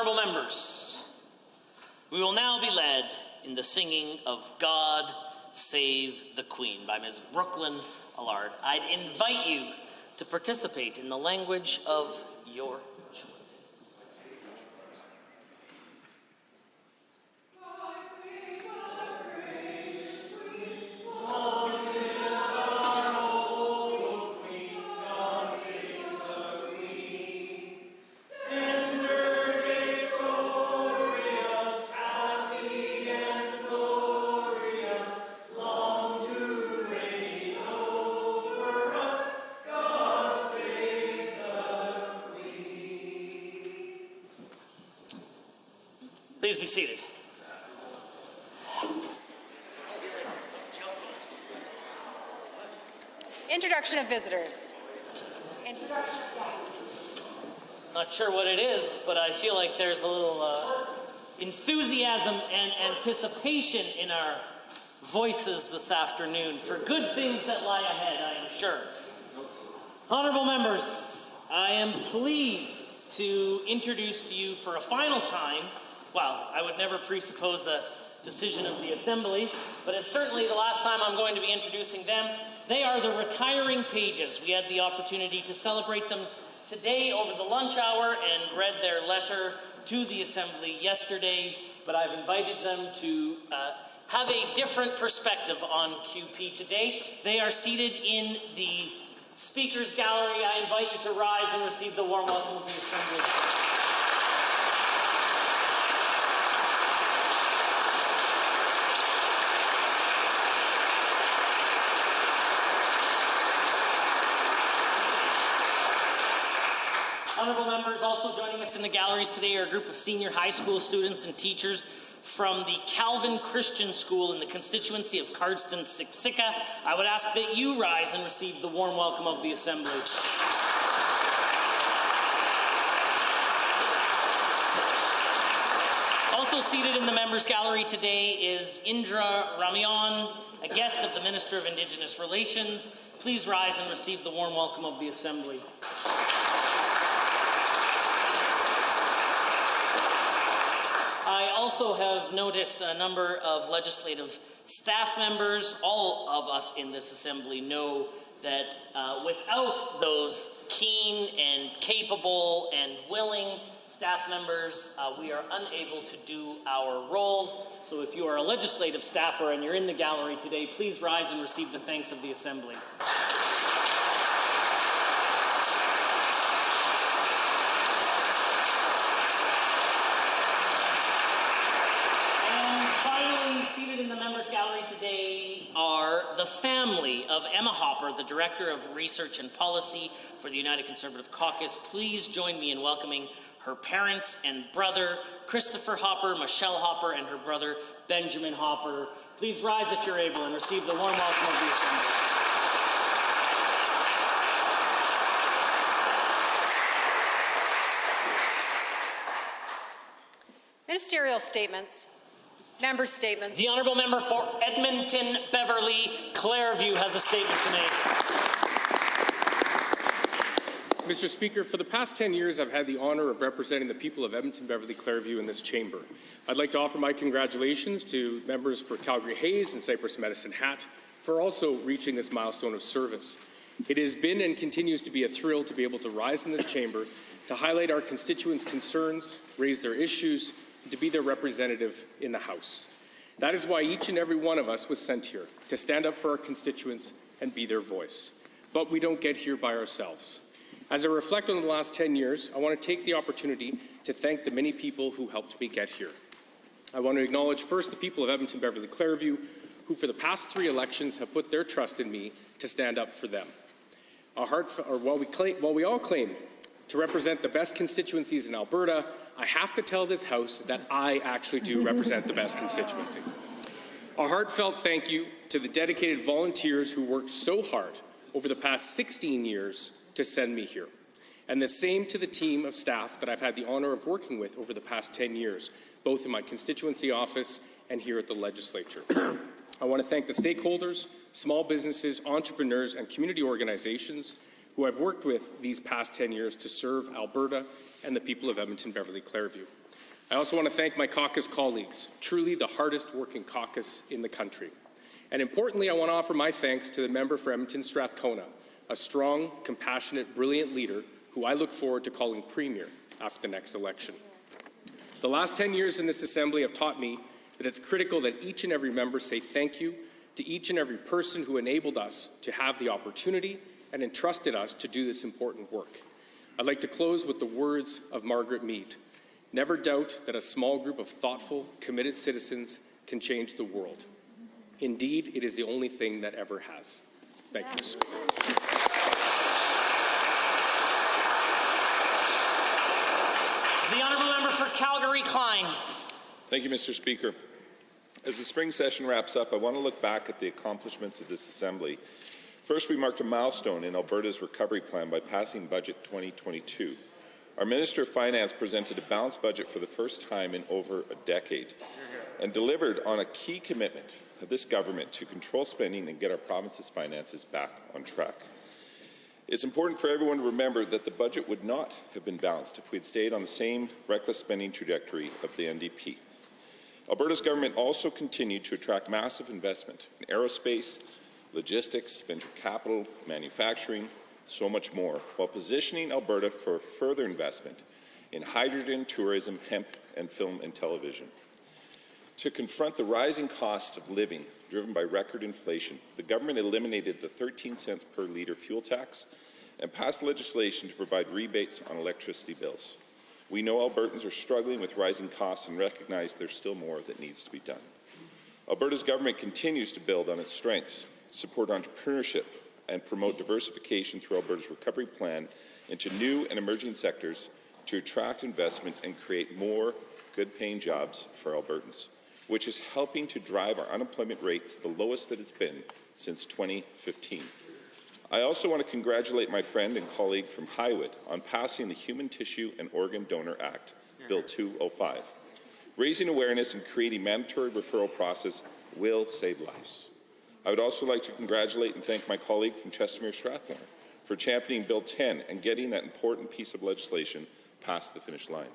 Honorable members, we will now be led in the singing of God Save the Queen by Ms. Brooklyn Allard. I'd invite you to participate in the language of your choice. Please be seated. Introduction of visitors. Not sure what it is, but I feel like there's a little enthusiasm and anticipation in our voices this afternoon for good things that lie ahead, I am sure. Honorable members, I am pleased to introduce to you for a final time, well, I would never presuppose a decision of the Assembly, but it's certainly the last time I'm going to be introducing them. They are the retiring pages. We had the opportunity to celebrate them today over the lunch hour and read their letter to the Assembly yesterday, but I've invited them to have a different perspective on QP today. They are seated in the Speaker's Gallery. I invite you to rise and receive the warm welcome of the Assembly. Honorable members, also joining us in the galleries today are a group of senior high school students and teachers from the Calvin Christian School in the constituency of Cardston-Siksika. I would ask that you rise and receive the warm welcome of the Assembly. Also seated in the members' gallery today is Indra Ramayan, a guest of the Minister of Indigenous Relations. Please rise and receive the warm welcome of the Assembly. I also have noticed a number of legislative staff members. All of us in this Assembly know that without those keen and capable and willing staff members, we are unable to do our roles. So if you are a legislative staffer and you're in the gallery today, please rise and receive the thanks of the Assembly. The family of Emma Hopper, the Director of Research and Policy for the United Conservative Caucus. Please join me in welcoming her parents and brother, Christopher Hopper, Michelle Hopper, and her brother, Benjamin Hopper. Please rise if you're able and receive the warm welcome of the Assembly. Ministerial statements. Member statements. The Honourable Member for Edmonton Beverly Clairview has a statement to make. Mr. Speaker, for the past 10 years, I've had the honour of representing the people of Edmonton Beverly Clairview in this chamber. I'd like to offer my congratulations to members for Calgary Hayes and Cypress Medicine Hat for also reaching this milestone of service. It has been and continues to be a thrill to be able to rise in this chamber to highlight our constituents' concerns, raise their issues, to be their representative in the House. That is why each and every one of us was sent here, to stand up for our constituents and be their voice. But we don't get here by ourselves. As I reflect on the last 10 years, I want to take the opportunity to thank the many people who helped me get here. I want to acknowledge first the people of Edmonton Beverly Clairview, who for the past 3 elections have put their trust in me to stand up for them. While we all claim to represent the best constituencies in Alberta, I have to tell this House that I actually do represent the best constituency. A heartfelt thank you to the dedicated volunteers who worked so hard over the past 16 years to send me here. And the same to the team of staff that I've had the honour of working with over the past 10 years, both in my constituency office and here at the legislature. I want to thank the stakeholders, small businesses, entrepreneurs, and community organizations who I've worked with these past 10 years to serve Alberta and the people of Edmonton Beverly Clairview. I also want to thank my caucus colleagues, truly the hardest working caucus in the country. And importantly, I want to offer my thanks to the member for Edmonton Strathcona, a strong, compassionate, brilliant leader who I look forward to calling Premier after the next election. The last 10 years in this Assembly have taught me that it's critical that each and every member say thank you to each and every person who enabled us to have the opportunity and entrusted us to do this important work. I'd like to close with the words of Margaret Mead. Never doubt that a small group of thoughtful, committed citizens can change the world. Indeed, it is the only thing that ever has. Thank you. The honourable member for Calgary-Klein. Thank you, Mr. Speaker. As the spring session wraps up, I want to look back at the accomplishments of this Assembly. First, we marked a milestone in Alberta's recovery plan by passing Budget 2022. Our Minister of Finance presented a balanced budget for the first time in over a decade and delivered on a key commitment of this government to control spending and get our province's finances back on track. It's important for everyone to remember that the budget would not have been balanced if we had stayed on the same reckless spending trajectory of the NDP. Alberta's government also continued to attract massive investment in aerospace, logistics, venture capital, manufacturing, so much more, while positioning Alberta for further investment in hydrogen, tourism, hemp, and film and television. To confront the rising cost of living driven by record inflation, the government eliminated the 13 cents per litre fuel tax and passed legislation to provide rebates on electricity bills. We know Albertans are struggling with rising costs and recognize there's still more that needs to be done. Alberta's government continues to build on its strengths, support entrepreneurship, and promote diversification through Alberta's recovery plan into new and emerging sectors to attract investment and create more good-paying jobs for Albertans, which is helping to drive our unemployment rate to the lowest that it's been since 2015. I also want to congratulate my friend and colleague from Highwood on passing the Human Tissue and Organ Donor Act, Bill 205. Raising awareness and creating mandatory referral process will save lives. I would also like to congratulate and thank my colleague from Chestermere Strathmore for championing Bill 10 and getting that important piece of legislation past the finish line.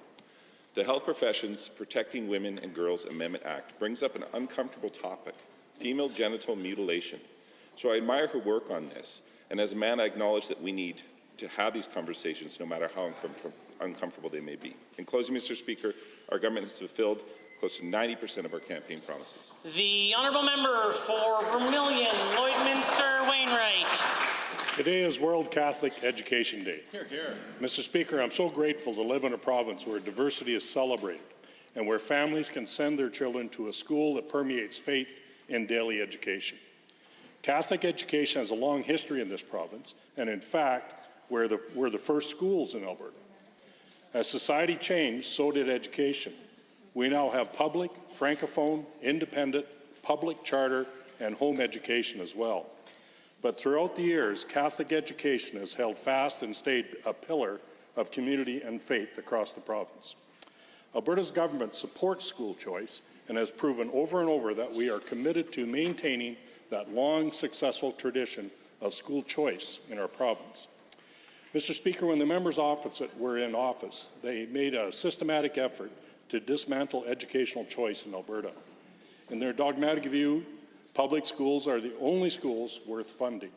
The Health Professions Protecting Women and Girls Amendment Act brings up an uncomfortable topic, female genital mutilation. So I admire her work on this, and as a man I acknowledge that we need to have these conversations no matter how uncomfortable they may be. In closing, Mr. Speaker, our government has fulfilled close to 90% of our campaign promises. The honourable member for Vermilion, Lloydminster Wainwright. Today is World Catholic Education Day. Hear, hear. Mr. Speaker, I'm so grateful to live in a province where diversity is celebrated and where families can send their children to a school that permeates faith in daily education. Catholic education has a long history in this province, and in fact, we're the first schools in Alberta. As society changed, so did education. We now have public, francophone, independent, public charter, and home education as well. But throughout the years, Catholic education has held fast and stayed a pillar of community and faith across the province. Alberta's government supports school choice and has proven over and over that we are committed to maintaining that long, successful tradition of school choice in our province. Mr. Speaker, when the members opposite were in office, they made a systematic effort to dismantle educational choice in Alberta. In their dogmatic view, public schools are the only schools worth funding.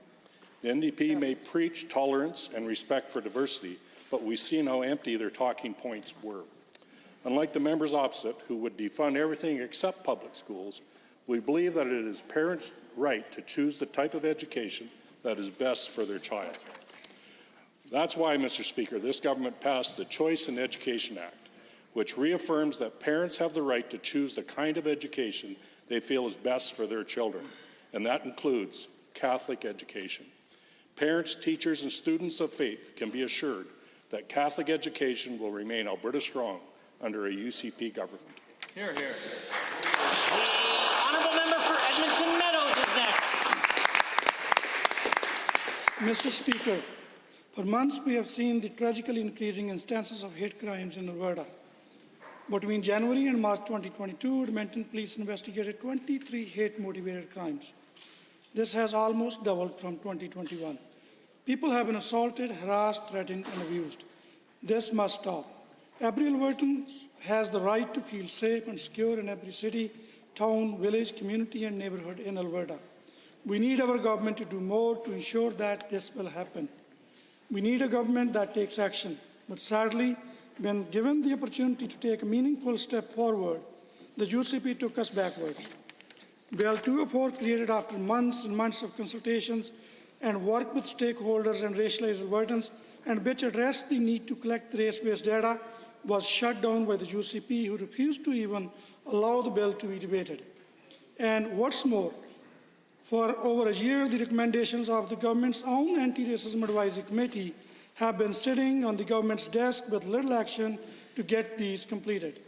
The NDP may preach tolerance and respect for diversity, but we've seen how empty their talking points were. Unlike the members opposite, who would defund everything except public schools, we believe that it is parents' right to choose the type of education that is best for their child. That's why, Mr. Speaker, this government passed the Choice in Education Act, which reaffirms that parents have the right to choose the kind of education they feel is best for their children, and that includes Catholic education. Parents, teachers, and students of faith can be assured that Catholic education will remain Alberta strong under a UCP government. Hear, hear. The honourable member for Edmonton Meadows is next. Mr. Speaker, for months we have seen the tragically increasing instances of hate crimes in Alberta. Between January and March 2022, Edmonton police investigated 23 hate-motivated crimes. This has almost doubled from 2021. People have been assaulted, harassed, threatened, and abused. This must stop. Every Albertan has the right to feel safe and secure in every city, town, village, community, and neighborhood in Alberta. We need our government to do more to ensure that this will happen. We need a government that takes action. But sadly, when given the opportunity to take a meaningful step forward, the UCP took us backwards. Bill 204, created after months and months of consultations and work with stakeholders and racialized Albertans, and which addressed the need to collect race-based data, was shut down by the UCP, who refused to even allow the bill to be debated. And what's more, for over a year, the recommendations of the government's own Anti-Racism Advisory Committee have been sitting on the government's desk with little action to get these completed.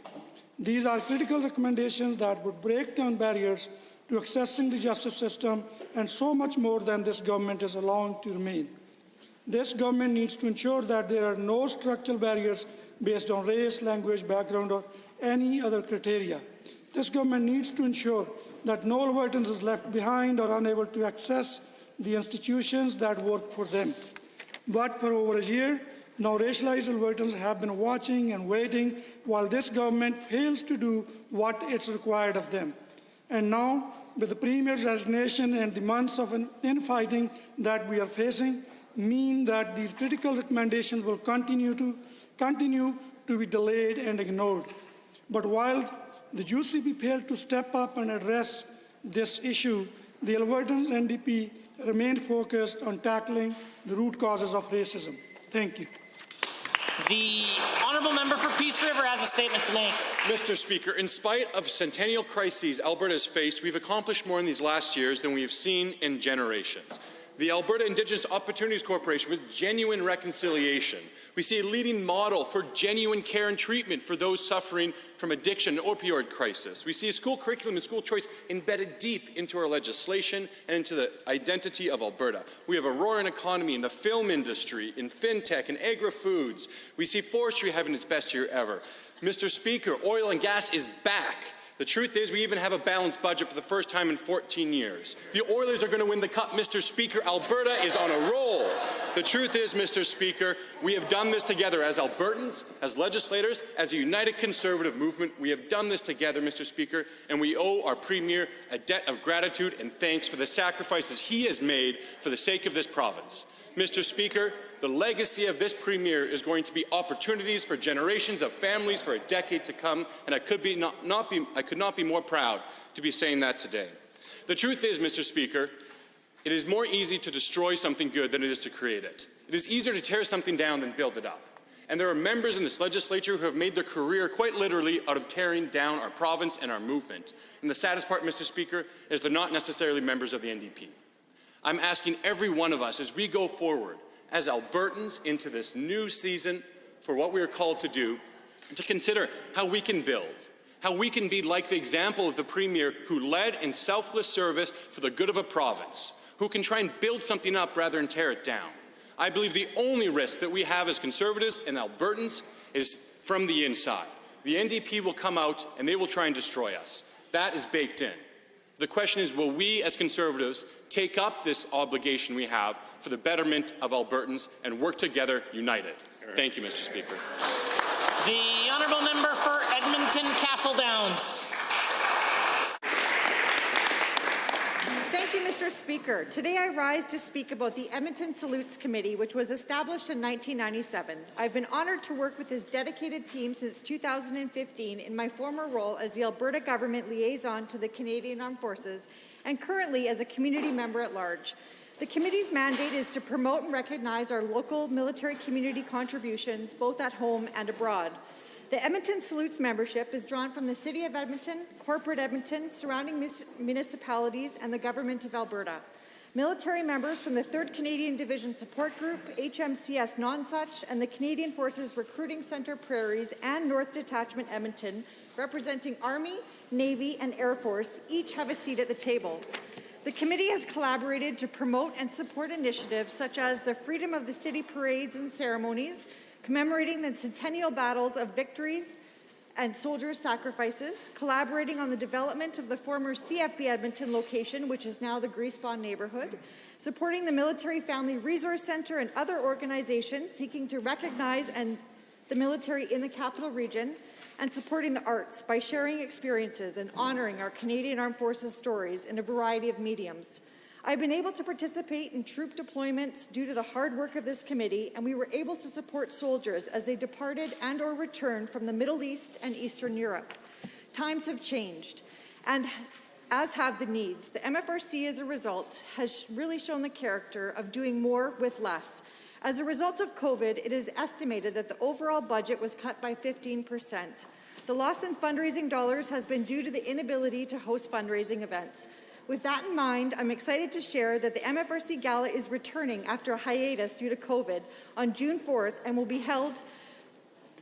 These are critical recommendations that would break down barriers to accessing the justice system and so much more than this government is allowing to remain. This government needs to ensure that there are no structural barriers based on race, language, background, or any other criteria. This government needs to ensure that no Albertans is left behind or unable to access the institutions that work for them. But for over a year, now racialized Albertans have been watching and waiting while this government fails to do what it's required of them. And now, with the Premier's resignation and the months of infighting that we are facing, mean that these critical recommendations will continue to be delayed and ignored. But while the UCP failed to step up and address this issue, the Albertans NDP remained focused on tackling the root causes of racism. Thank you. The honourable member for Peace River has a statement to make. Mr. Speaker, in spite of centennial crises Alberta has faced, we've accomplished more in these last years than we have seen in generations. The Alberta Indigenous Opportunities Corporation with genuine reconciliation. We see a leading model for genuine care and treatment for those suffering from addiction and opioid crisis. We see a school curriculum and school choice embedded deep into our legislation and into the identity of Alberta. We have a roaring economy in the film industry, in fintech and agri-foods. We see forestry having its best year ever. Mr. Speaker, oil and gas is back. The truth is, we even have a balanced budget for the first time in 14 years. The Oilers are going to win the Cup, Mr. Speaker. Alberta is on a roll. The truth is, Mr. Speaker, we have done this together as Albertans, as legislators, as a united Conservative movement. We have done this together, Mr. Speaker, and we owe our Premier a debt of gratitude and thanks for the sacrifices he has made for the sake of this province. Mr. Speaker, the legacy of this Premier is going to be opportunities for generations of families for a decade to come, and I could not be more proud to be saying that today. The truth is, Mr. Speaker, it is more easy to destroy something good than it is to create it. It is easier to tear something down than build it up. And there are members in this legislature who have made their career quite literally out of tearing down our province and our movement. And the saddest part, Mr. Speaker, is they're not necessarily members of the NDP. I'm asking every one of us as we go forward as Albertans into this new season for what we are called to do, to consider how we can build, how we can be like the example of the Premier who led in selfless service for the good of a province, who can try and build something up rather than tear it down. I believe the only risk that we have as Conservatives and Albertans is from the inside. The NDP will come out and they will try and destroy us. That is baked in. The question is, will we as Conservatives take up this obligation we have for the betterment of Albertans and work together united? Thank you, Mr. Speaker. The honourable member for Edmonton Castle Downs. Thank you, Mr. Speaker. Today I rise to speak about the Edmonton Salutes Committee, which was established in 1997. I've been honoured to work with this dedicated team since 2015 in my former role as the Alberta Government Liaison to the Canadian Armed Forces and currently as a community member at large. The committee's mandate is to promote and recognize our local military community contributions, both at home and abroad. The Edmonton Salutes membership is drawn from the City of Edmonton, corporate Edmonton, surrounding municipalities, and the Government of Alberta. Military members from the 3rd Canadian Division Support Group, HMCS Nonsuch, and the Canadian Forces Recruiting Centre Prairies and North Detachment Edmonton, representing Army, Navy, and Air Force, each have a seat at the table. The committee has collaborated to promote and support initiatives such as the Freedom of the City parades and ceremonies, commemorating the centennial battles of victories and soldiers' sacrifices, collaborating on the development of the former CFB Edmonton location, which is now the Griesbaum neighbourhood, supporting the Military Family Resource Centre and other organizations seeking to recognize and the military in the capital region, and supporting the arts by sharing experiences and honoring our Canadian Armed Forces stories in a variety of mediums. I've been able to participate in troop deployments due to the hard work of this committee, and we were able to support soldiers as they departed and/or returned from the Middle East and Eastern Europe. Times have changed, and as have the needs. The MFRC, as a result, has really shown the character of doing more with less. As a result of COVID, it is estimated that the overall budget was cut by 15%. The loss in fundraising dollars has been due to the inability to host fundraising events. With that in mind, I'm excited to share that the MFRC Gala is returning after a hiatus due to COVID on June 4th and will be held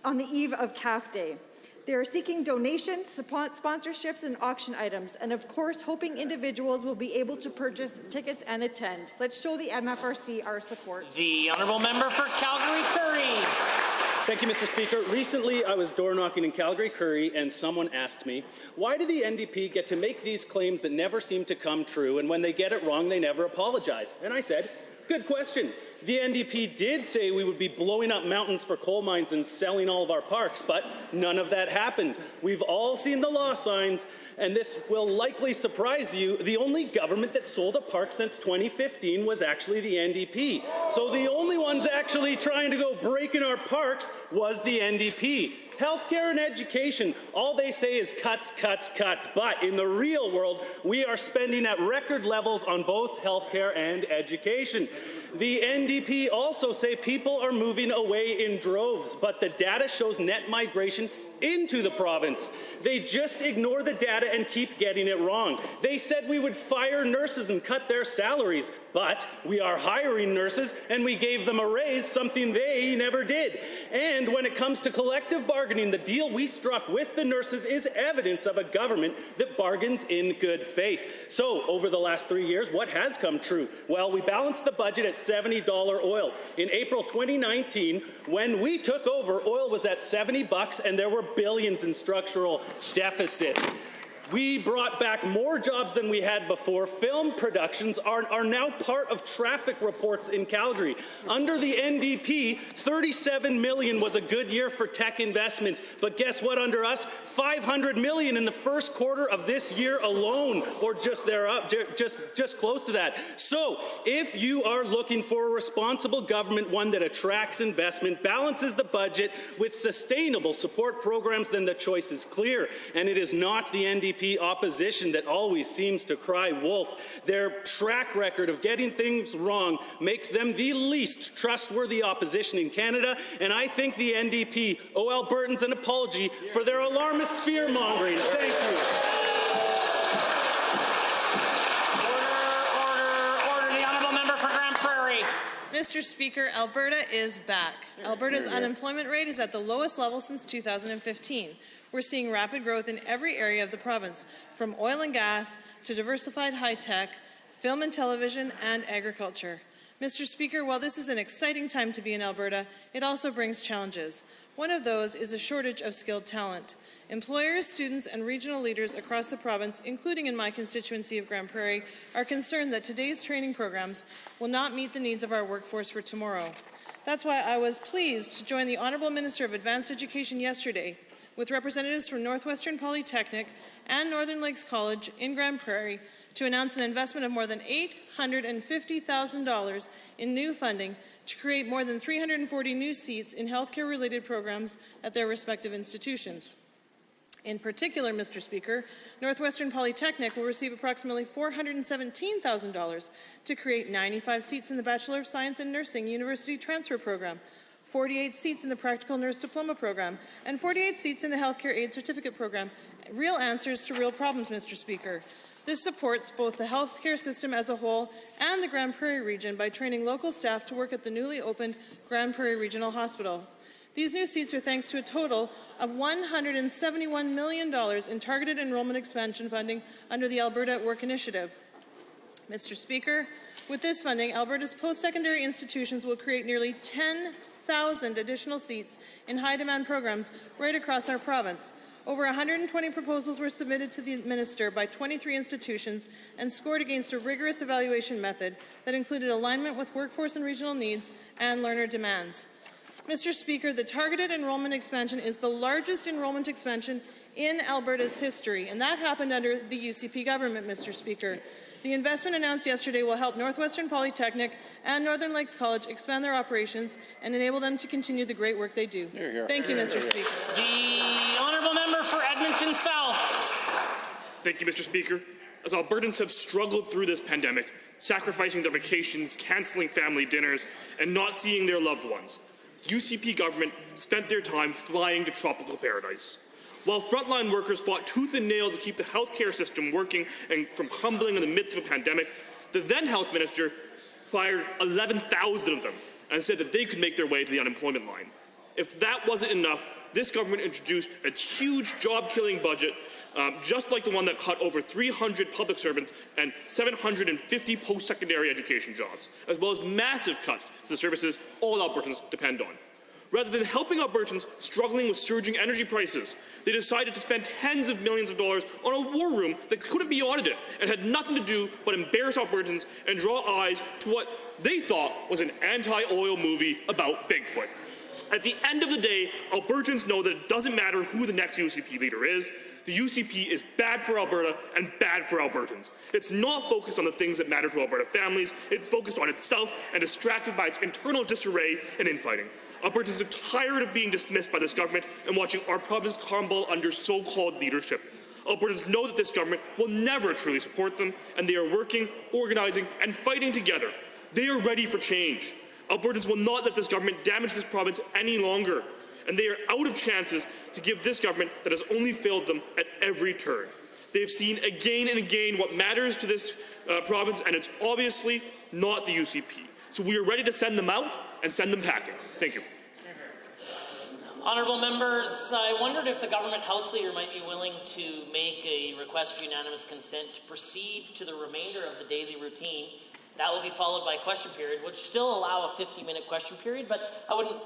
on the eve of CAF Day. They are seeking donations, sponsorships, and auction items, and of course, hoping individuals will be able to purchase tickets and attend. Let's show the MFRC our support. The honourable member for Calgary-Curry. Thank you, Mr. Speaker. Recently, I was door knocking in Calgary-Curry, and someone asked me, why do the NDP get to make these claims that never seem to come true, and when they get it wrong, they never apologize? And I said, good question. The NDP did say we would be blowing up mountains for coal mines and selling all of our parks, but none of that happened. We've all seen the law signs, and this will likely surprise you. The only government that sold a park since 2015 was actually the NDP. So the only ones actually trying to go breaking our parks was the NDP. Healthcare and education, all they say is cuts, cuts, cuts. But in the real world, we are spending at record levels on both healthcare and education. The NDP also say people are moving away in droves, but the data shows net migration into the province. They just ignore the data and keep getting it wrong. They said we would fire nurses and cut their salaries, but we are hiring nurses and we gave them a raise, something they never did. And when it comes to collective bargaining, the deal we struck with the nurses is evidence of a government that bargains in good faith. So over the last 3 years, what has come true? Well, we balanced the budget at $70 oil. In April 2019, when we took over, oil was at $70 and there were billions in structural deficit. We brought back more jobs than we had before. Film productions are now part of traffic reports in Calgary. Under the NDP, $37 million was a good year for tech investment. But guess what, under us? $500 million in the first quarter of this year alone, or just just close to that. So if you are looking for a responsible government, one that attracts investment, balances the budget with sustainable support programs, then the choice is clear. And it is not the NDP opposition that always seems to cry wolf. Their track record of getting things wrong makes them the least trustworthy opposition in Canada, and I think the NDP owe Albertans an apology for their alarmist fear-mongering. Thank you. Order. The honourable member for Grand Prairie. Mr. Speaker, Alberta is back. Alberta's unemployment rate is at the lowest level since 2015. We're seeing rapid growth in every area of the province, from oil and gas to diversified high-tech, film and television, and agriculture. Mr. Speaker, while this is an exciting time to be in Alberta, it also brings challenges. One of those is a shortage of skilled talent. Employers, students, and regional leaders across the province, including in my constituency of Grand Prairie, are concerned that today's training programs will not meet the needs of our workforce for tomorrow. That's why I was pleased to join the Honourable Minister of Advanced Education yesterday with representatives from Northwestern Polytechnic and Northern Lakes College in Grand Prairie to announce an investment of more than $850,000 in new funding to create more than 340 new seats in healthcare-related programs at their respective institutions. In particular, Mr. Speaker, Northwestern Polytechnic will receive approximately $417,000 to create 95 seats in the Bachelor of Science in Nursing University Transfer Program, 48 seats in the Practical Nurse Diploma Program, and 48 seats in the Healthcare Aid Certificate Program. Real answers to real problems, Mr. Speaker. This supports both the healthcare system as a whole and the Grand Prairie region by training local staff to work at the newly opened Grand Prairie Regional Hospital. These new seats are thanks to a total of $171 million in targeted enrollment expansion funding under the Alberta at Work initiative. Mr. Speaker, with this funding, Alberta's post-secondary institutions will create nearly 10,000 additional seats in high-demand programs right across our province. Over 120 proposals were submitted to the Minister by 23 institutions and scored against a rigorous evaluation method that included alignment with workforce and regional needs and learner demands. Mr. Speaker, the targeted enrollment expansion is the largest enrollment expansion in Alberta's history, and that happened under the UCP government, Mr. Speaker. The investment announced yesterday will help Northwestern Polytechnic and Northern Lakes College expand their operations and enable them to continue the great work they do. Thank you, Mr. Speaker. The honourable member for Edmonton South. Thank you, Mr. Speaker. As Albertans have struggled through this pandemic, sacrificing their vacations, cancelling family dinners, and not seeing their loved ones, UCP government spent their time flying to tropical paradise. While frontline workers fought tooth and nail to keep the healthcare system working and from crumbling in the midst of a pandemic, the then health minister fired 11,000 of them and said that they could make their way to the unemployment line. If that wasn't enough, this government introduced a huge job-killing budget, just like the one that cut over 300 public servants and 750 post-secondary education jobs, as well as massive cuts to the services all Albertans depend on. Rather than helping Albertans struggling with surging energy prices, they decided to spend tens of millions of dollars on a war room that couldn't be audited and had nothing to do but embarrass Albertans and draw eyes to what they thought was an anti-oil movie about Bigfoot. At the end of the day, Albertans know that it doesn't matter who the next UCP leader is. The UCP is bad for Alberta and bad for Albertans. It's not focused on the things that matter to Alberta families. It's focused on itself and distracted by its internal disarray and infighting. Albertans are tired of being dismissed by this government and watching our province crumble under so-called leadership. Albertans know that this government will never truly support them, and they are working, organizing, and fighting together. They are ready for change. Albertans will not let this government damage this province any longer, and they are out of chances to give this government that has only failed them at every turn. They have seen again and again what matters to this province, and it's obviously not the UCP. So we are ready to send them out and send them packing. Thank you. Honourable members, I wondered if the government House Leader might be willing to make a request for unanimous consent to proceed to the remainder of the daily routine. That will be followed by a question period, which still allow a 50-minute question period, but I wouldn't,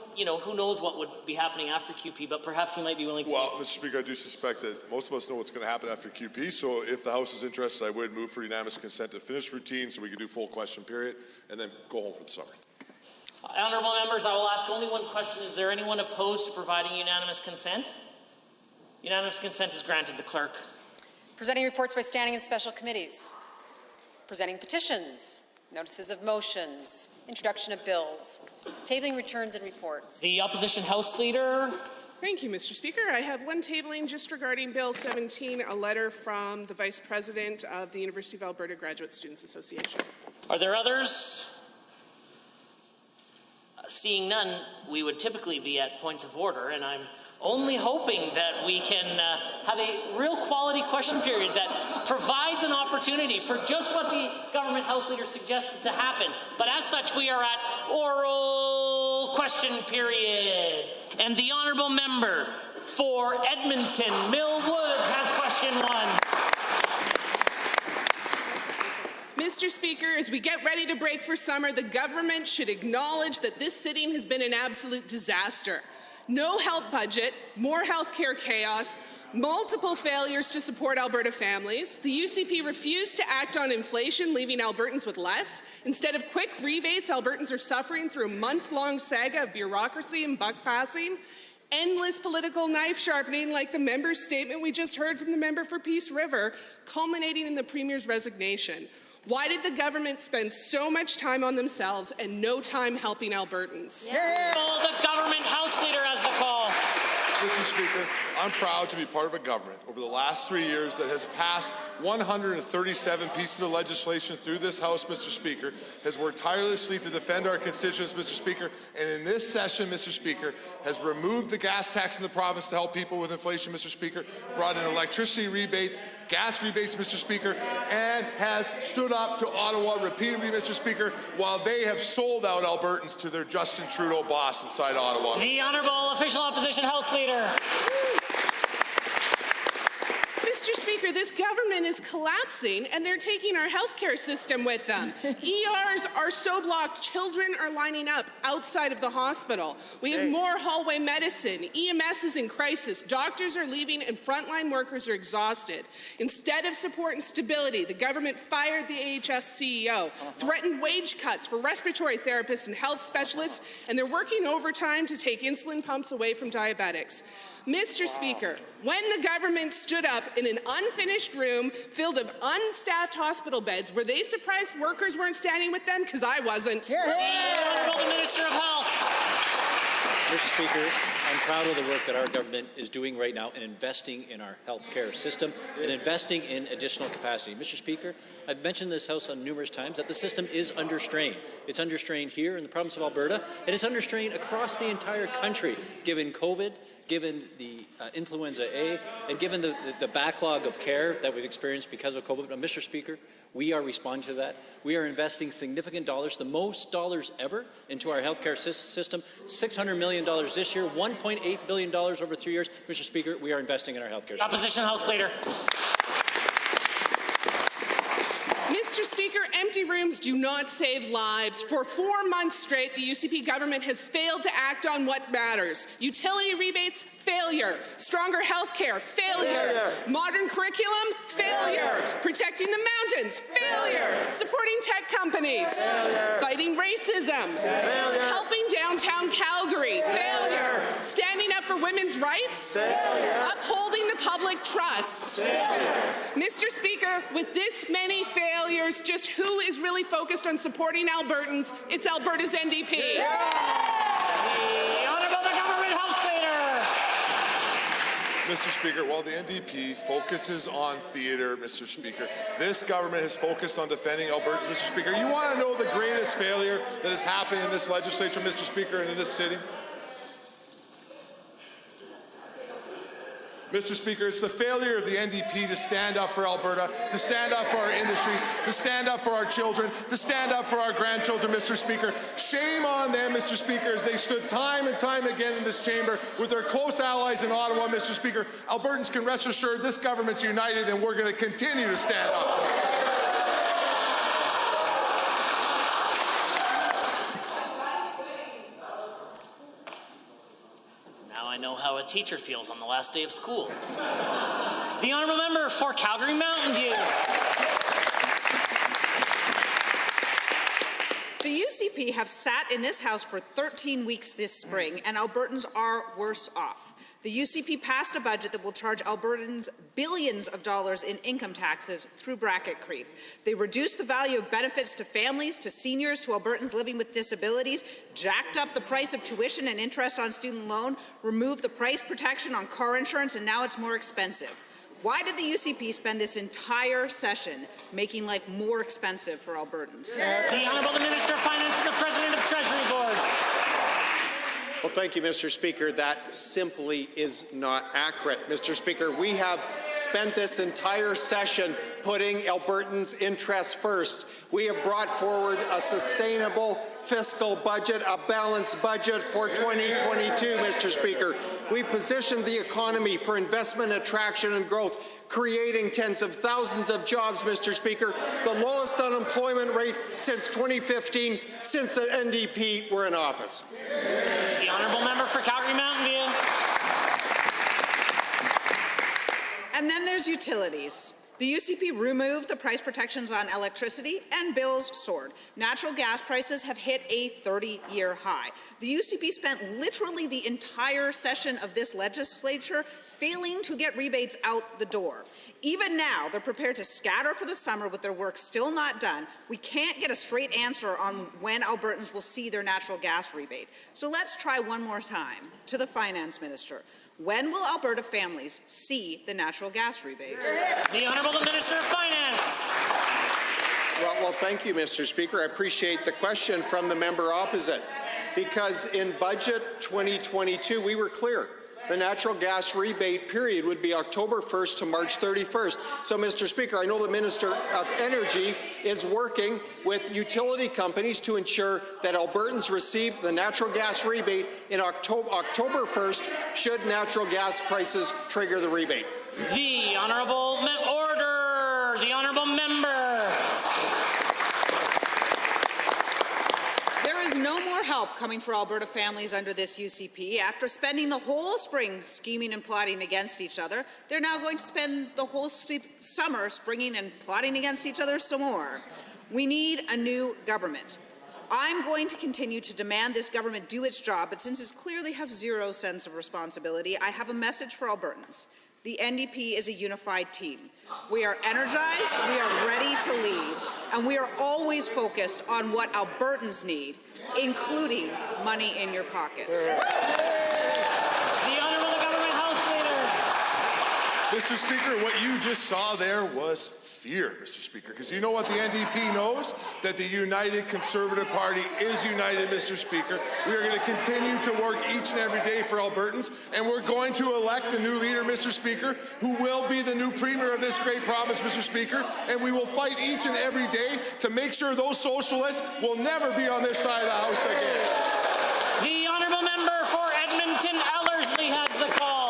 who knows what would be happening after QP, but perhaps you might be willing to. Well, Mr. Speaker, I do suspect that most of us know what's going to happen after QP, so if the House is interested, I would move for unanimous consent to finish routine so we can do full question period and then go home for the summer. Honourable members, I will ask only one question. Is there anyone opposed to providing unanimous consent? Unanimous consent is granted. The clerk. Presenting reports by standing and special committees. Presenting petitions. Notices of motions. Introduction of bills. Tabling returns and reports. The Opposition House Leader. Thank you, Mr. Speaker. I have one tabling just regarding Bill 17, a letter from the Vice President of the University of Alberta Graduate Students Association. Are there others? Seeing none, we would typically be at points of order, and I'm only hoping that we can have a real quality question period that provides an opportunity for just what the government House Leader suggested to happen. But as such, we are at oral question period. And the honourable member for Edmonton, Mill Woods, has question 1. Mr. Speaker, as we get ready to break for summer, the government should acknowledge that this sitting has been an absolute disaster. No help budget, more healthcare chaos, multiple failures to support Alberta families. The UCP refused to act on inflation, leaving Albertans with less. Instead of quick rebates, Albertans are suffering through a months-long saga of bureaucracy and buck passing. Endless political knife sharpening like the member's statement we just heard from the member for Peace River, culminating in the Premier's resignation. Why did the government spend so much time on themselves and no time helping Albertans? The government House Leader has the call. Mr. Speaker, I'm proud to be part of a government over the last 3 years that has passed 137 pieces of legislation through this House, Mr. Speaker, has worked tirelessly to defend our constituents, Mr. Speaker, and in this session, Mr. Speaker, has removed the gas tax in the province to help people with inflation, Mr. Speaker, brought in electricity rebates, gas rebates, Mr. Speaker, and has stood up to Ottawa repeatedly, Mr. Speaker, while they have sold out Albertans to their Justin Trudeau boss inside Ottawa. The Honourable Official Opposition House Leader. Mr. Speaker, this government is collapsing and they're taking our healthcare system with them. ERs are so blocked, children are lining up outside of the hospital. We have more hallway medicine. EMS is in crisis. Doctors are leaving and frontline workers are exhausted. Instead of support and stability, the government fired the AHS CEO, threatened wage cuts for respiratory therapists and health specialists, and they're working overtime to take insulin pumps away from diabetics. Mr. Speaker, when the government stood up in an unfinished room filled with unstaffed hospital beds, were they surprised workers weren't standing with them? Because I wasn't. The Honourable Minister of Health. Mr. Speaker, I'm proud of the work that our government is doing right now in investing in our healthcare system and investing in additional capacity. Mr. Speaker, I've mentioned this House on numerous times that the system is under strain. It's under strain here in the province of Alberta, and it's under strain across the entire country, given COVID, given the influenza A, and given the backlog of care that we've experienced because of COVID. But, Mr. Speaker, we are responding to that. We are investing significant dollars, the most dollars ever, into our healthcare system. $600 million this year, $1.8 billion over 3 years. Mr. Speaker, we are investing in our healthcare system. Opposition House Leader. Mr. Speaker, empty rooms do not save lives. For 4 months straight, the UCP government has failed to act on what matters. Utility rebates, failure. Stronger health care, failure. Modern curriculum, failure. Protecting the mountains, failure. Supporting tech companies, fighting racism, helping downtown Calgary, failure. Standing up for women's rights, upholding the public trust. Mr. Speaker, with this many failures, just who is really focused on supporting Albertans? It's Alberta's NDP. The Honourable Government House Leader. Mr. Speaker, while the NDP focuses on theatre, Mr. Speaker, this government has focused on defending Albertans, Mr. Speaker. You want to know the greatest failure that has happened in this legislature, Mr. Speaker, and in this city? Mr. Speaker, it's the failure of the NDP to stand up for Alberta, to stand up for our industries, to stand up for our children, to stand up for our grandchildren, Mr. Speaker. Shame on them, Mr. Speaker, as they stood time and time again in this chamber with their close allies in Ottawa, Mr. Speaker. Albertans can rest assured this government's united and we're going to continue to stand up. I know how a teacher feels on the last day of school. The Honourable Member for Calgary Mountain View. The UCP have sat in this House for 13 weeks this spring, and Albertans are worse off. The UCP passed a budget that will charge Albertans billions of dollars in income taxes through bracket creep. They reduced the value of benefits to families, to seniors, to Albertans living with disabilities, jacked up the price of tuition and interest on student loan, removed the price protection on car insurance, and now it's more expensive. Why did the UCP spend this entire session making life more expensive for Albertans? The Honourable Minister of Finance and the President of Treasury Board. Well, thank you, Mr. Speaker. That simply is not accurate. Mr. Speaker, we have spent this entire session putting Albertans' interests first. We have brought forward a sustainable fiscal budget, a balanced budget for 2022, Mr. Speaker. We positioned the economy for investment, attraction, and growth, creating tens of thousands of jobs, Mr. Speaker, the lowest unemployment rate since 2015, since the NDP were in office. The Honourable Member for Calgary Mountain View. And then there's utilities. The UCP removed the price protections on electricity and bills soared. Natural gas prices have hit a 30-year high. The UCP spent literally the entire session of this legislature failing to get rebates out the door. Even now, they're prepared to scatter for the summer with their work still not done. We can't get a straight answer on when Albertans will see their natural gas rebate. So let's try one more time. To the Finance Minister. When will Alberta families see the natural gas rebate? The Honourable Minister of Finance. Well, thank you, Mr. Speaker. I appreciate the question from the member opposite. Because in Budget 2022, we were clear. The natural gas rebate period would be October 1st to March 31st. So, Mr. Speaker, I know the Minister of Energy is working with utility companies to ensure that Albertans receive the natural gas rebate in October 1st should natural gas prices trigger the rebate. The Honourable help coming for Alberta families under this UCP. After spending the whole spring scheming and plotting against each other, they're now going to spend the whole summer springing and plotting against each other some more. We need a new government. I'm going to continue to demand this government do its job, but since it clearly have zero sense of responsibility, I have a message for Albertans. The NDP is a unified team. We are energized, we are ready to lead, and we are always focused on what Albertans need, including money in your pockets. The Honourable Government House Leader. Mr. Speaker, what you just saw there was fear, Mr. Speaker, because you know what the NDP knows? That the United Conservative Party is united, Mr. Speaker. We are going to continue to work each and every day for Albertans, and we're going to elect a new leader, Mr. Speaker, who will be the new premier of this great province, Mr. Speaker, and we will fight each and every day to make sure those socialists will never be on this side of the House again. The Honourable Member for Edmonton Ellerslie has the call.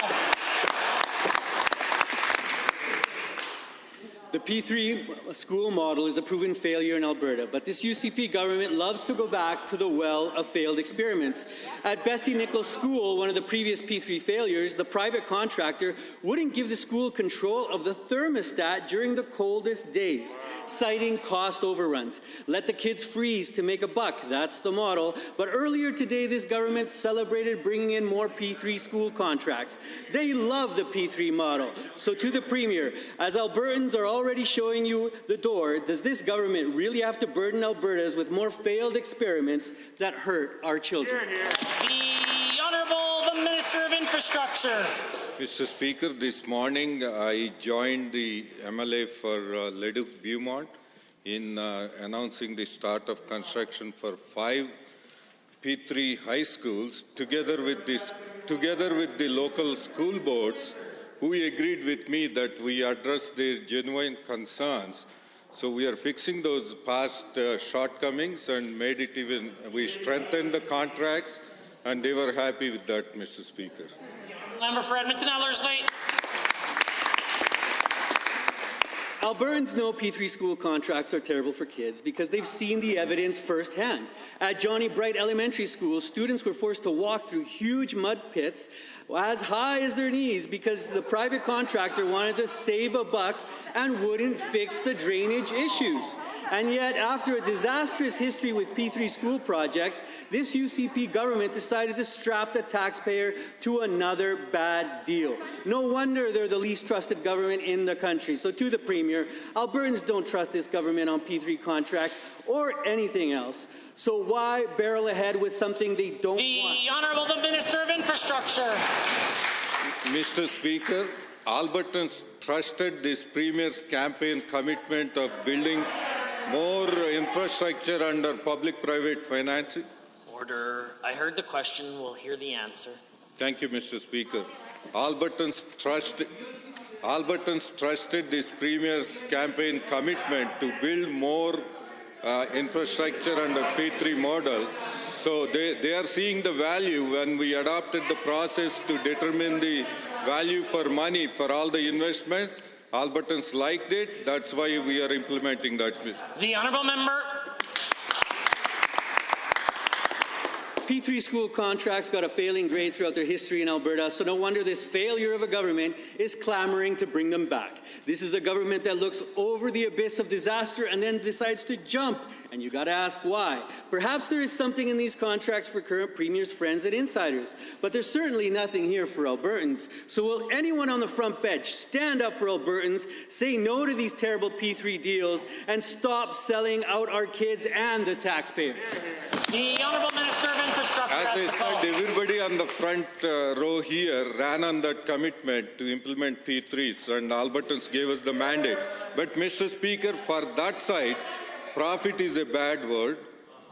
The P3 school model is a proven failure in Alberta, but this UCP government loves to go back to the well of failed experiments. At Bessie Nichols School, one of the previous P3 failures, the private contractor wouldn't give the school control of the thermostat during the coldest days, citing cost overruns. Let the kids freeze to make a buck, that's the model. But earlier today, this government celebrated bringing in more P3 school contracts. They love the P3 model. So to the Premier, as Albertans are already showing you the door, does this government really have to burden Albertas with more failed experiments that hurt our children? The Honourable the Minister of Infrastructure. Mr. Speaker, this morning I joined the MLA for Leduc Beaumont in announcing the start of construction for 5 P3 high schools together with the local school boards, who agreed with me that we address their genuine concerns. So we are fixing those past shortcomings and made it even, we strengthened the contracts, and they were happy with that, Mr. Speaker. Member for Edmonton Ellerslie. Albertans know P3 school contracts are terrible for kids because they've seen the evidence firsthand. At Johnny Bright Elementary School, students were forced to walk through huge mud pits as high as their knees because the private contractor wanted to save a buck and wouldn't fix the drainage issues. And yet, after a disastrous history with P3 school projects, this UCP government decided to strap the taxpayer to another bad deal. No wonder they're the least trusted government in the country. So to the Premier, Albertans don't trust this government on P3 contracts or anything else. So why barrel ahead with something they don't want? The Honourable the Minister of Infrastructure. Mr. Speaker, Albertans trusted this Premier's campaign commitment of building more infrastructure under public-private financing. Order. I heard the question. We'll hear the answer. Thank you, Mr. Speaker. Albertans trusted this Premier's campaign commitment to build more infrastructure under P3 model. So they are seeing the value when we adopted the process to determine the value for money for all the investments. Albertans liked it. That's why we are implementing that. The Honourable Member. P3 school contracts got a failing grade throughout their history in Alberta, so no wonder this failure of a government is clamoring to bring them back. This is a government that looks over the abyss of disaster and then decides to jump, and you gotta ask why. Perhaps there is something in these contracts for current Premier's friends and insiders, but there's certainly nothing here for Albertans. So will anyone on the front bench stand up for Albertans, say no to these terrible P3 deals, and stop selling out our kids and the taxpayers? The Honourable Minister of Infrastructure. As I said, everybody on the front row here ran on that commitment to implement P3s, and Albertans gave us the mandate. But, Mr. Speaker, for that side, profit is a bad word.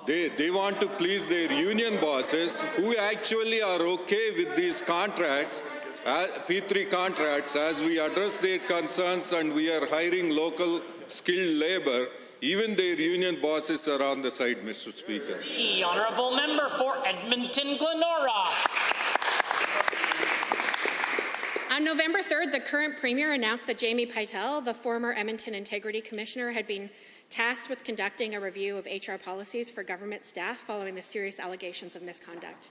They want to please their union bosses, who actually are okay with these contracts, P3 contracts, as we address their concerns and we are hiring local skilled labor. Even their union bosses are on the side, Mr. Speaker. The Honourable Member for Edmonton Glenora. On November 3rd, the current Premier announced that Jamie Pytel, the former Edmonton Integrity Commissioner, had been tasked with conducting a review of HR policies for government staff following the serious allegations of misconduct.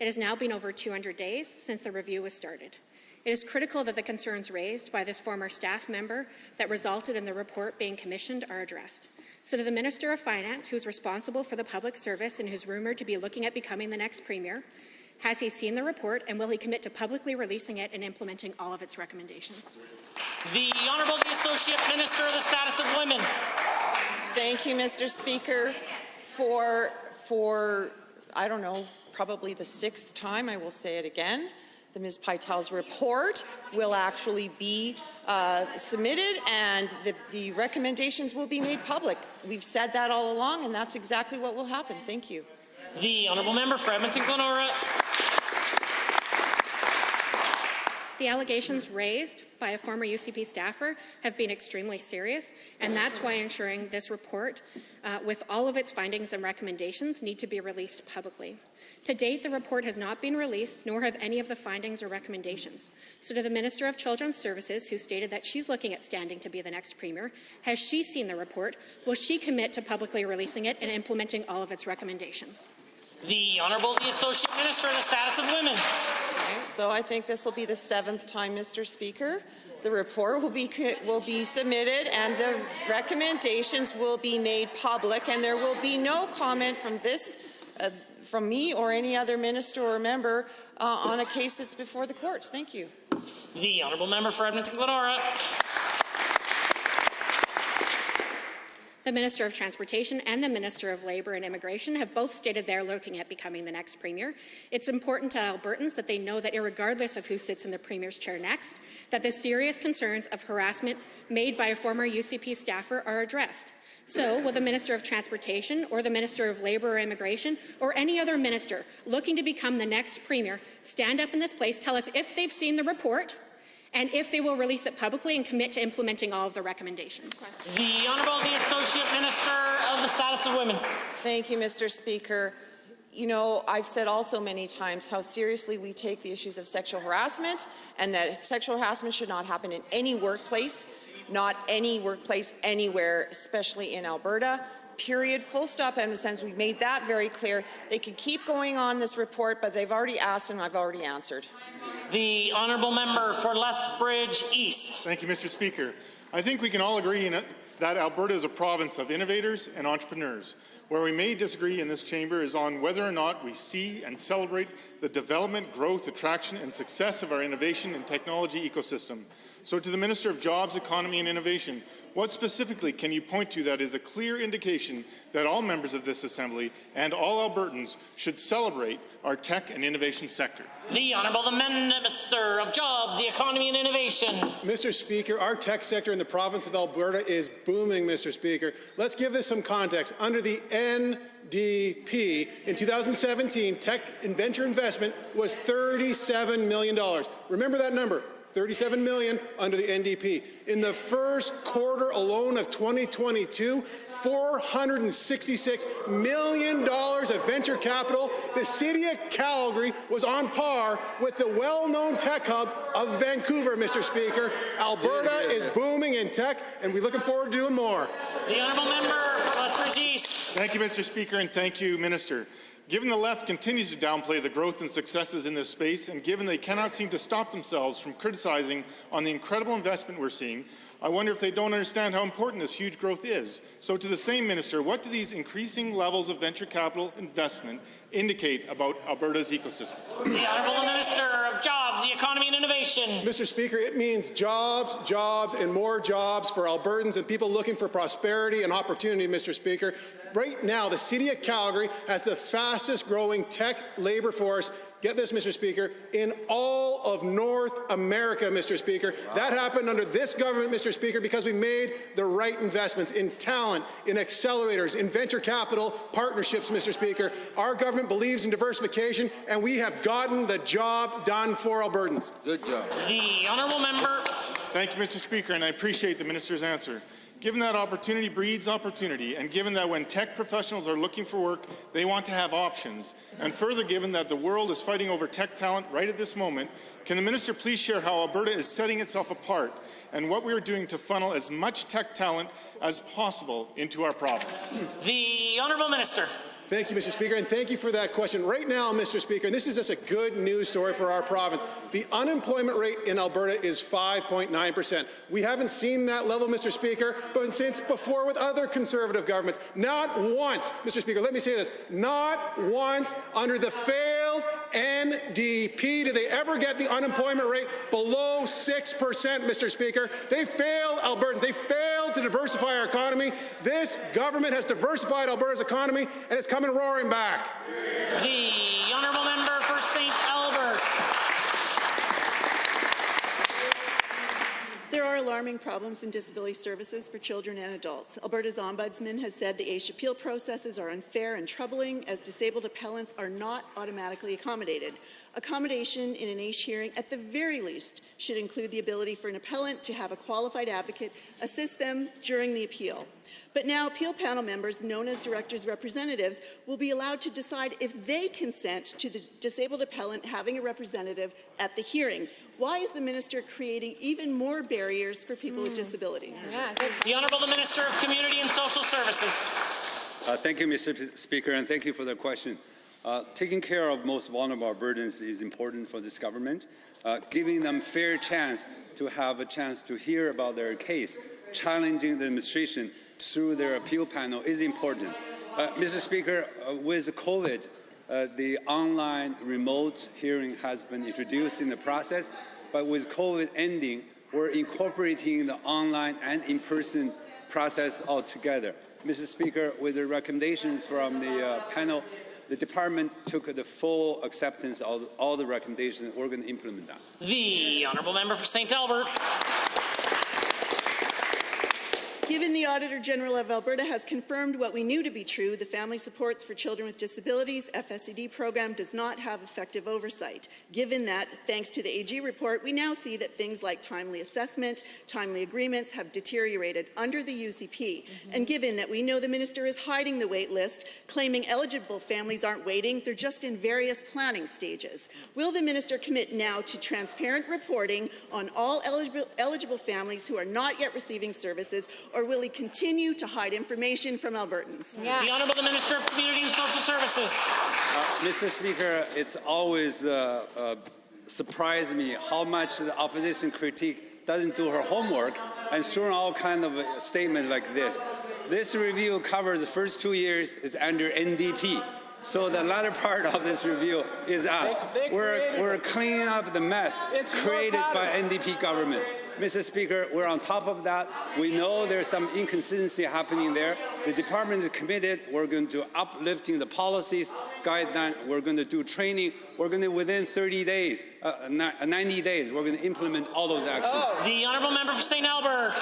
It has now been over 200 days since the review was started. It is critical that the concerns raised by this former staff member that resulted in the report being commissioned are addressed. So to the Minister of Finance, who is responsible for the public service and who is rumoured to be looking at becoming the next Premier, has he seen the report, and will he commit to publicly releasing it and implementing all of its recommendations? The Honourable the Associate Minister of the Status of Women. Thank you, Mr. Speaker. For I don't know, probably the 6th time, I will say it again, the Ms. Pytel's report will actually be submitted, and the recommendations will be made public. We've said that all along, and that's exactly what will happen. Thank you. The Honourable Member for Edmonton-Glenora. The allegations raised by a former UCP staffer have been extremely serious, and that's why ensuring this report, with all of its findings and recommendations, need to be released publicly. To date, the report has not been released, nor have any of the findings or recommendations. So to the Minister of Children's Services, who stated that she's looking at standing to be the next Premier, has she seen the report? Will she commit to publicly releasing it and implementing all of its recommendations? The Honourable the Associate Minister of the Status of Women. Okay, so I think this will be the 7th time, Mr. Speaker. The report will be submitted, and the recommendations will be made public, and there will be no comment from me or any other minister or member on a case that's before the courts. Thank you. The Honourable Member for Edmonton-Glenora. The Minister of Transportation and the Minister of Labour and Immigration have both stated they're looking at becoming the next Premier. It's important to Albertans that they know that irregardless of who sits in the Premier's chair next, that the serious concerns of harassment made by a former UCP staffer are addressed. So, will the Minister of Transportation or the Minister of Labour or Immigration or any other minister looking to become the next Premier stand up in this place, tell us if they've seen the report, and if they will release it publicly and commit to implementing all of the recommendations? The Honourable the Associate Minister of the Status of Women. Thank you, Mr. Speaker. You know, I've said also many times how seriously we take the issues of sexual harassment, and that sexual harassment should not happen in any workplace, not any workplace anywhere, especially in Alberta. Period. Full stop. And since we've made that very clear, they can keep going on this report, but they've already asked and I've already answered. The Honourable Member for Lethbridge East. Thank you, Mr. Speaker. I think we can all agree that Alberta is a province of innovators and entrepreneurs. Where we may disagree in this chamber is on whether or not we see and celebrate the development, growth, attraction, and success of our innovation and technology ecosystem. So to the Minister of Jobs, Economy and Innovation, what specifically can you point to that is a clear indication that all members of this Assembly and all Albertans should celebrate our tech and innovation sector? The Honourable Minister of Jobs, the Economy and Innovation. Mr. Speaker, our tech sector in the province of Alberta is booming, Mr. Speaker. Let's give this some context. Under the NDP, in 2017, tech and venture investment was $37 million. Remember that number. $37 million under the NDP. In the first quarter alone of 2022, $466 million of venture capital. The city of Calgary was on par with the well-known tech hub of Vancouver, Mr. Speaker. Alberta is booming in tech, and we're looking forward to doing more. The Honourable Member for Lethbridge East. Thank you, Mr. Speaker, and thank you, Minister. Given the left continues to downplay the growth and successes in this space, and given they cannot seem to stop themselves from criticizing on the incredible investment we're seeing, I wonder if they don't understand how important this huge growth is. So to the same minister, what do these increasing levels of venture capital investment indicate about Alberta's ecosystem? The Honourable Minister of Jobs, the Economy and Innovation. Mr. Speaker, it means jobs, jobs, and more jobs for Albertans and people looking for prosperity and opportunity, Mr. Speaker. Right now, the city of Calgary has the fastest growing tech labor force, get this, Mr. Speaker, in all of North America, Mr. Speaker. Wow. That happened under this government, Mr. Speaker, because we made the right investments in talent, in accelerators, in venture capital partnerships, Mr. Speaker. Our government believes in diversification, and we have gotten the job done for Albertans. Good job. The Honourable Member. Thank you, Mr. Speaker, and I appreciate the minister's answer. Given that opportunity breeds opportunity, and given that when tech professionals are looking for work, they want to have options, and further given that the world is fighting over tech talent right at this moment, can the minister please share how Alberta is setting itself apart and what we are doing to funnel as much tech talent as possible into our province? The Honourable Minister. Thank you, Mr. Speaker, and thank you for that question. Right now, Mr. Speaker, and this is just a good news story for our province, the unemployment rate in Alberta is 5.9%. We haven't seen that level, Mr. Speaker, but since before with other Conservative governments. Not once, Mr. Speaker, let me say this, not once under the failed NDP did they ever get the unemployment rate below 6%, Mr. Speaker. They failed Albertans. They failed to diversify our economy. This government has diversified Alberta's economy, and it's coming roaring back. The Honourable Member for St. Albert. There are alarming problems in disability services for children and adults. Alberta's Ombudsman has said the AISH appeal processes are unfair and troubling as disabled appellants are not automatically accommodated. Accommodation in an AISH hearing, at the very least, should include the ability for an appellant to have a qualified advocate assist them during the appeal. But now appeal panel members, known as directors' representatives, will be allowed to decide if they consent to the disabled appellant having a representative at the hearing. Why is the minister creating even more barriers for people with disabilities? The Honourable Minister of Community and Social Services. Thank you, Mr. Speaker, and thank you for the question. Taking care of most vulnerable Albertans is important for this government. Giving them fair chance to have a chance to hear about their case, challenging the administration through their appeal panel is important. Mr. Speaker, with COVID, the online remote hearing has been introduced in the process, but with COVID ending, we're incorporating the online and in-person process altogether. Mr. Speaker, with the recommendations from the panel, the department took the full acceptance of all the recommendations. We're going to implement that. The Honourable Member for St. Albert. Given the Auditor General of Alberta has confirmed what we knew to be true, the Family Supports for Children with Disabilities FSCD program does not have effective oversight. Given that, thanks to the AG report, we now see that things like timely assessment, timely agreements have deteriorated under the UCP. And given that we know the minister is hiding the wait list, claiming eligible families aren't waiting, they're just in various planning stages. Will the minister commit now to transparent reporting on all eligible families who are not yet receiving services, or will he continue to hide information from Albertans? The Honourable Minister of Community and Social Services. Mr. Speaker, it's always surprised me how much the opposition critique doesn't do her homework and throw all kind of a statement like this. This review covers the first 2 years is under NDP. So the latter part of this review is us. We're cleaning up the mess created by NDP government. Mr. Speaker, we're on top of that. We know there's some inconsistency happening there. The department is committed. We're going to uplifting the policies, guidelines. We're going to do training. We're going to, within 30 days, 90 days, we're going to implement all those actions. The Honourable Member for St. Albert.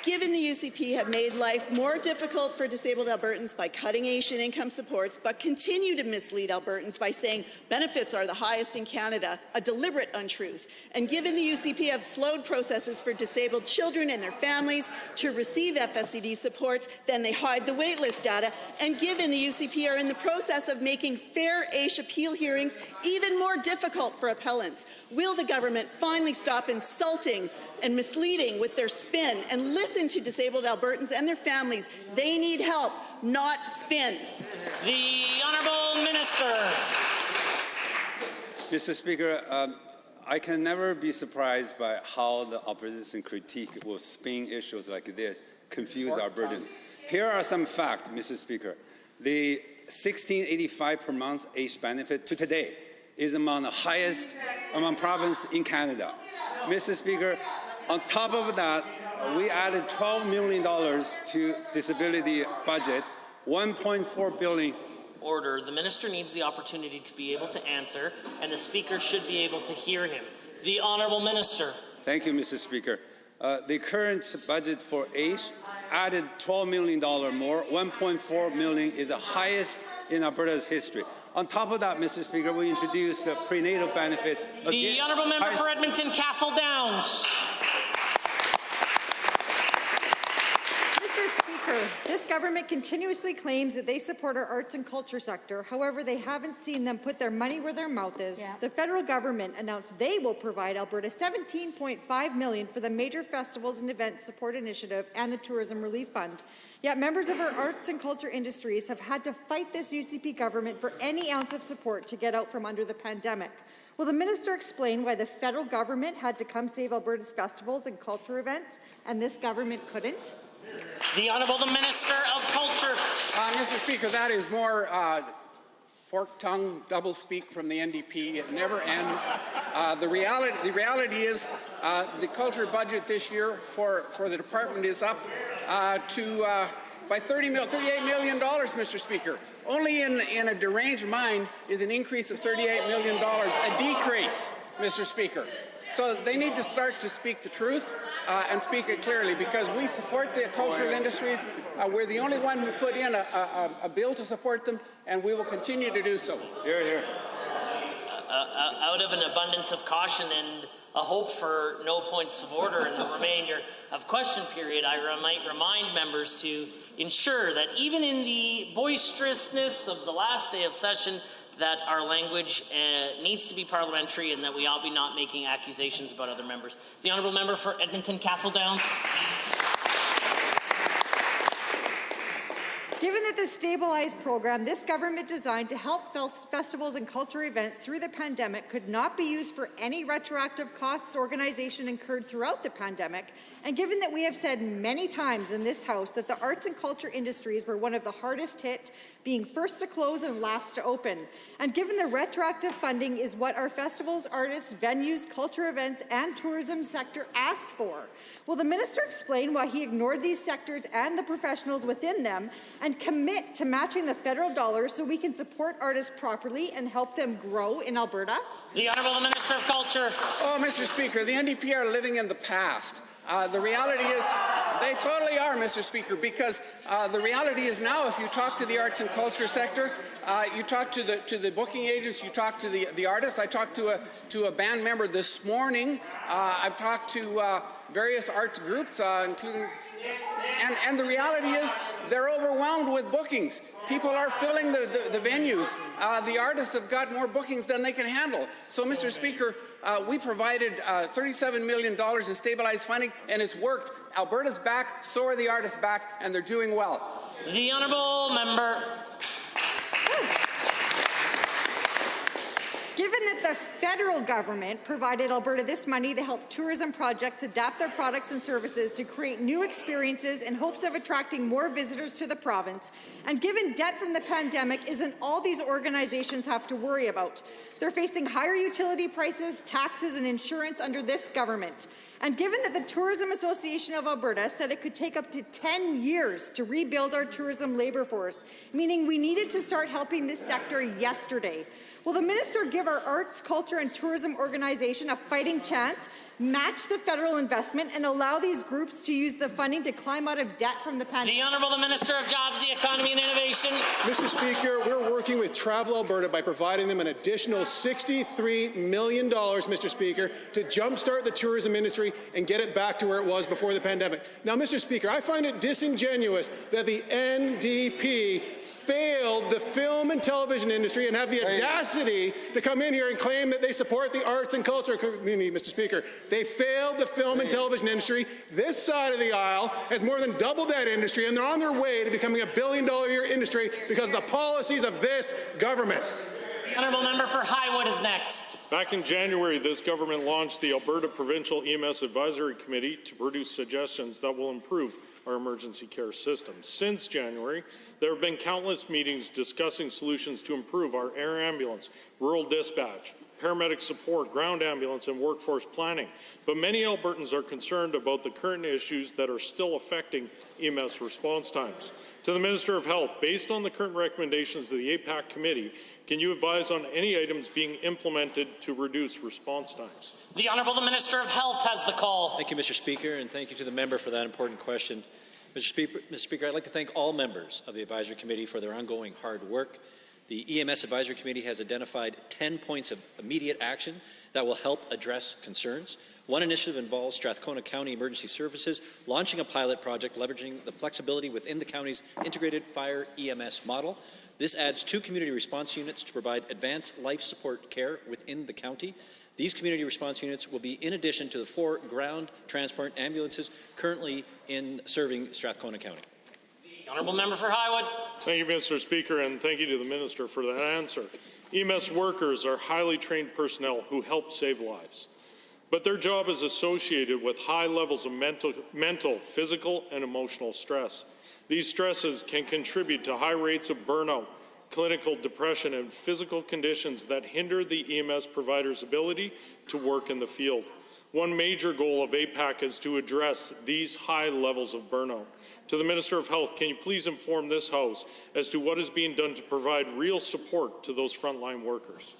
Given the UCP have made life more difficult for disabled Albertans by cutting Asian income supports, but continue to mislead Albertans by saying benefits are the highest in Canada, a deliberate untruth. And given the UCP have slowed processes for disabled children and their families to receive FSCD supports, then they hide the waitlist data. And given the UCP are in the process of making fair AISH appeal hearings even more difficult for appellants, will the government finally stop insulting and misleading with their spin and listen to disabled Albertans and their families? They need help, not spin. The Honourable Minister. Mr. Speaker, I can never be surprised by how the opposition critique will spin issues like this, confuse Albertans. Here are some facts, Mr. Speaker. The $1,685 per month AISH benefit to today is among the highest among provinces in Canada. Mr. Speaker, on top of that, we added $12 million to disability budget, $1.4 billion. Order. The minister needs the opportunity to be able to answer, and the speaker should be able to hear him. The Honourable Minister. Thank you, Mr. Speaker. The current budget for AISH added $12 million more. $1.4 million is the highest in Alberta's history. On top of that, Mr. Speaker, we introduced the prenatal benefit. The Honourable Member for Edmonton Castle Downs. this government continuously claims that they support our arts and culture sector. However, they haven't seen them put their money where their mouth is. Yeah. The federal government announced they will provide Alberta $17.5 million for the Major Festivals and Events Support Initiative and the Tourism Relief Fund. Yet members of our arts and culture industries have had to fight this UCP government for any ounce of support to get out from under the pandemic. Will the minister explain why the federal government had to come save Alberta's festivals and culture events and this government couldn't? The Honourable the Minister of Culture. Mr. Speaker, that is more fork-tongue doublespeak from the NDP. It never ends. The reality is the culture budget this year for the department is up by $38 million, Mr. Speaker. Only in a deranged mind is an increase of $38 million a decrease, Mr. Speaker. So they need to start to speak the truth and speak it clearly, because we support the cultural industries. We're the only one who put in a bill to support them, and we will continue to do so. Hear, hear. Out of an abundance of caution and a hope for no points of order in the remainder of question period, I might remind members to ensure that even in the boisterousness of the last day of session, that our language needs to be parliamentary and that we ought be not making accusations about other members. The Honourable Member for Edmonton Castle Downs. Given that the Stabilize program this government designed to help festivals and culture events through the pandemic could not be used for any retroactive costs organization incurred throughout the pandemic, and given that we have said many times in this House that the arts and culture industries were one of the hardest hit, being first to close and last to open, and given the retroactive funding is what our festivals, artists, venues, culture events, and tourism sector asked for, will the minister explain why he ignored these sectors and the professionals within them and commit to matching the federal dollars so we can support artists properly and help them grow in Alberta? The Honourable Minister of Culture. Oh, Mr. Speaker, the NDP are living in the past. The reality is, they totally are, Mr. Speaker, because the reality is now, if you talk to the arts and culture sector, you talk to the booking agents, you talk to the artists. I talked to a band member this morning. I've talked to various arts groups, including, and the reality is, they're overwhelmed with bookings. People are filling the venues. The artists have got more bookings than they can handle. So, Mr. Speaker, we provided $37 million in stabilized funding, and it's worked. Alberta's back, so are the artists back, and they're doing well. The Honourable Member. Given that the federal government provided Alberta this money to help tourism projects adapt their products and services to create new experiences in hopes of attracting more visitors to the province, and given debt from the pandemic isn't all these organizations have to worry about. They're facing higher utility prices, taxes, and insurance under this government. And given that the Tourism Association of Alberta said it could take up to 10 years to rebuild our tourism labour force, meaning we needed to start helping this sector yesterday, will the minister give our arts, culture, and tourism organization a fighting chance, match the federal investment, and allow these groups to use the funding to climb out of debt from the pandemic? The Honourable the Minister of Jobs, the Economy and Innovation. Mr. Speaker, we're working with Travel Alberta by providing them an additional $63 million, Mr. Speaker, to jumpstart the tourism industry and get it back to where it was before the pandemic. Now, Mr. Speaker, I find it disingenuous that the NDP failed the film and television industry and have the audacity to come in here and claim that they support the arts and culture community, Mr. Speaker. They failed the film and television industry. This side of the aisle has more than doubled that industry, and they're on their way to becoming $1 billion a year industry because of the policies of this government. The Honourable Member for Highwood is next. Back in January, this government launched the Alberta Provincial EMS Advisory Committee to produce suggestions that will improve our emergency care system. Since January, there have been countless meetings discussing solutions to improve our air ambulance, rural dispatch, paramedic support, ground ambulance, and workforce planning. But many Albertans are concerned about the current issues that are still affecting EMS response times. To the Minister of Health, based on the current recommendations of the APAC Committee, can you advise on any items being implemented to reduce response times? The Honourable the Minister of Health has the call. Thank you, Mr. Speaker, and thank you to the member for that important question. Mr. Speaker, I'd like to thank all members of the Advisory Committee for their ongoing hard work The EMS Advisory Committee has identified 10 points of immediate action that will help address concerns. One initiative involves Strathcona County Emergency Services launching a pilot project leveraging the flexibility within the county's integrated fire EMS model. This adds 2 community response units to provide advanced life support care within the county. These community response units will be in addition to the 4 ground transport ambulances currently serving Strathcona County. The honourable member for Highwood. Thank you, Mr. Speaker, and thank you to the Minister for that answer. EMS workers are highly trained personnel who help save lives, but their job is associated with high levels of mental, physical, and emotional stress. These stresses can contribute to high rates of burnout, clinical depression, and physical conditions that hinder the EMS provider's ability to work in the field. One major goal of APAC is to address these high levels of burnout. To the Minister of Health, can you please inform this House as to what is being done to provide real support to those frontline workers?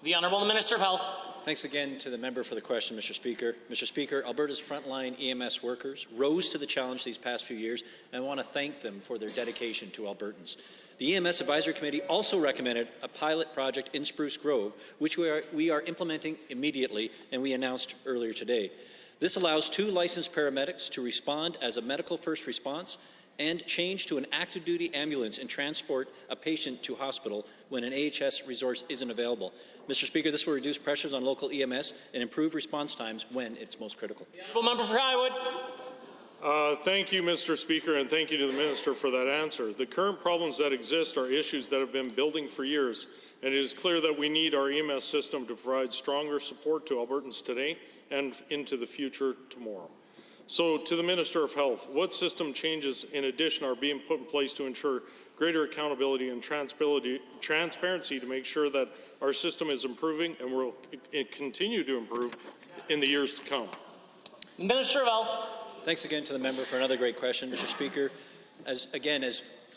The Honourable Minister of Health. Thanks again to the member for the question, Mr. Speaker. Mr. Speaker, Alberta's frontline EMS workers rose to the challenge these past few years, and I want to thank them for their dedication to Albertans. The EMS Advisory Committee also recommended a pilot project in Spruce Grove, which we are implementing immediately, and we announced earlier today. This allows 2 licensed paramedics to respond as a medical first response and change to an active duty ambulance and transport a patient to hospital when an AHS resource isn't available. Mr. Speaker, this will reduce pressures on local EMS and improve response times when it's most critical. The honourable member for Highwood. Thank you, Mr. Speaker, and thank you to the Minister for that answer. The current problems that exist are issues that have been building for years, and it is clear that we need our EMS system to provide stronger support to Albertans today and into the future tomorrow. So, to the Minister of Health, what system changes in addition are being put in place to ensure greater accountability and transparency to make sure that our system is improving and will continue to improve in the years to come? Minister of Health. Thanks again to the member for another great question, Mr. Speaker. As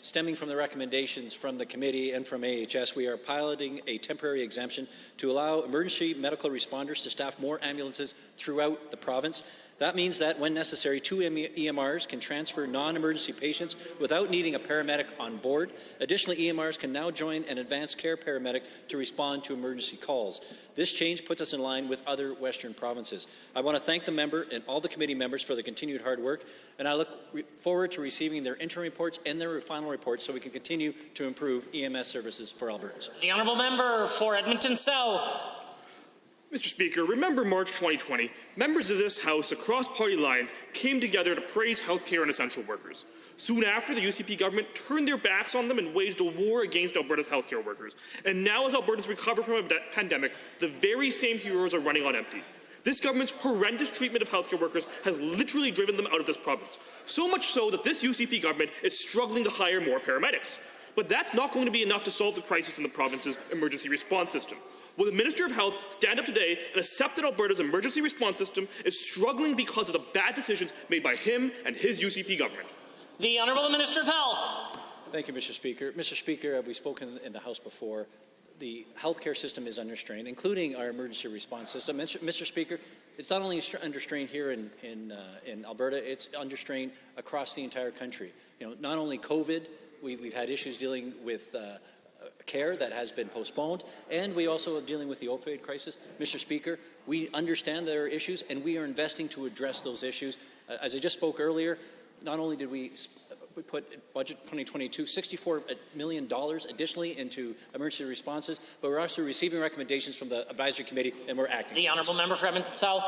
stemming from the recommendations from the committee and from AHS, we are piloting a temporary exemption to allow emergency medical responders to staff more ambulances throughout the province. That means that when necessary, 2 EMRs can transfer non-emergency patients without needing a paramedic on board. Additionally, EMRs can now join an advanced care paramedic to respond to emergency calls. This change puts us in line with other Western provinces. I want to thank the member and all the committee members for the continued hard work, and I look forward to receiving their interim reports and their final reports so we can continue to improve EMS services for Albertans. The honourable member for Edmonton South. Mr. Speaker, remember March 2020, members of this House across party lines came together to praise healthcare and essential workers. Soon after, the UCP government turned their backs on them and waged a war against Alberta's healthcare workers. And now, as Albertans recover from a pandemic, the very same heroes are running on empty. This government's horrendous treatment of healthcare workers has literally driven them out of this province. So much so that this UCP government is struggling to hire more paramedics. But that's not going to be enough to solve the crisis in the province's emergency response system. Will the Minister of Health stand up today and accept that Alberta's emergency response system is struggling because of the bad decisions made by him and his UCP government? The Honourable Minister of Health. Thank you, Mr. Speaker. Mr. Speaker, we've spoken in the House before. The healthcare system is under strain, including our emergency response system. Mr. Speaker, it's not only under strain here in Alberta, it's under strain across the entire country. Not only COVID, we've had issues dealing with care that has been postponed, and we also are dealing with the opioid crisis. Mr. Speaker, we understand there are issues, and we are investing to address those issues. As I just spoke earlier, not only did we put budget 2022 $64 million additionally into emergency responses, but we're also receiving recommendations from the advisory committee, and we're acting. The honourable member for Edmonton South.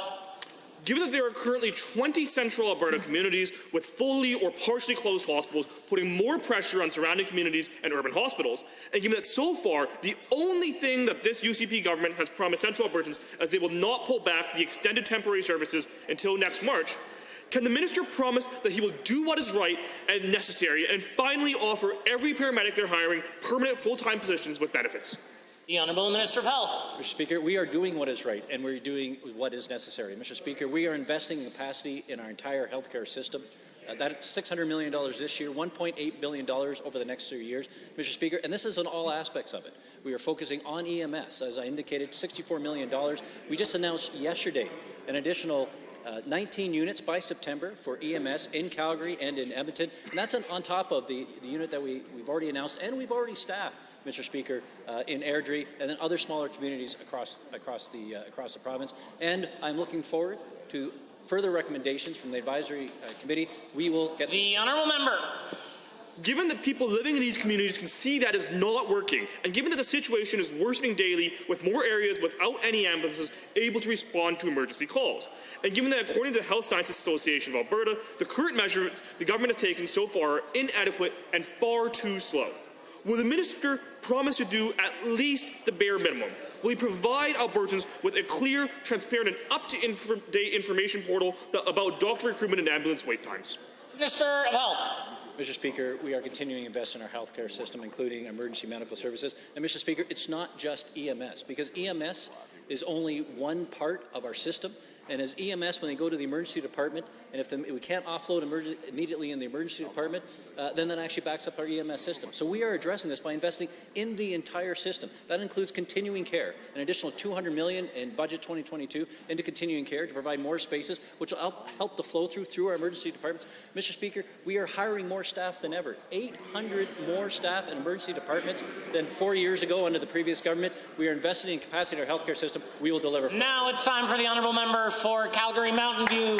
Given that there are currently 20 central Alberta communities with fully or partially closed hospitals, putting more pressure on surrounding communities and urban hospitals, and given that so far the only thing that this UCP government has promised central Albertans is they will not pull back the extended temporary services until next March, can the minister promise that he will do what is right and necessary and finally offer every paramedic they're hiring permanent full-time positions with benefits? The Honourable Minister of Health. Mr. Speaker, we are doing what is right, and we're doing what is necessary. Mr. Speaker, we are investing in capacity in our entire healthcare system. That's $600 million this year, $1.8 billion over the next 3 years, Mr. Speaker, and this is on all aspects of it. We are focusing on EMS, as I indicated, $64 million. We just announced yesterday an additional 19 units by September for EMS in Calgary and in Edmonton, and that's on top of the unit that we've already announced and we've already staffed Mr. Speaker, in Airdrie, and then other smaller communities across the province. And I'm looking forward to further recommendations from the advisory committee. We will get the honourable member. Given that people living in these communities can see that is not working, and given that the situation is worsening daily with more areas without any ambulances able to respond to emergency calls, and given that according to the Health Sciences Association of Alberta, the current measures the government has taken so far are inadequate and far too slow, will the minister promise to do at least the bare minimum? Will he provide Albertans with a clear, transparent, and up-to-date information portal about doctor recruitment and ambulance wait times? Minister of Health. Mr. Speaker, we are continuing to invest in our healthcare system, including emergency medical services. And Mr. Speaker, it's not just EMS, because EMS is only one part of our system. And as EMS, when they go to the emergency department, and if we can't offload immediately in the emergency department, then that actually backs up our EMS system. So we are addressing this by investing in the entire system. That includes continuing care, an additional $200 million in budget 2022 into continuing care to provide more spaces, which will help the flow through our emergency departments. Mr. Speaker, we are hiring more staff than ever. 800 more staff in emergency departments than 4 years ago under the previous government. We are investing in capacity in our healthcare system. We will deliver. Now it's time for the honourable member for Calgary Mountain View.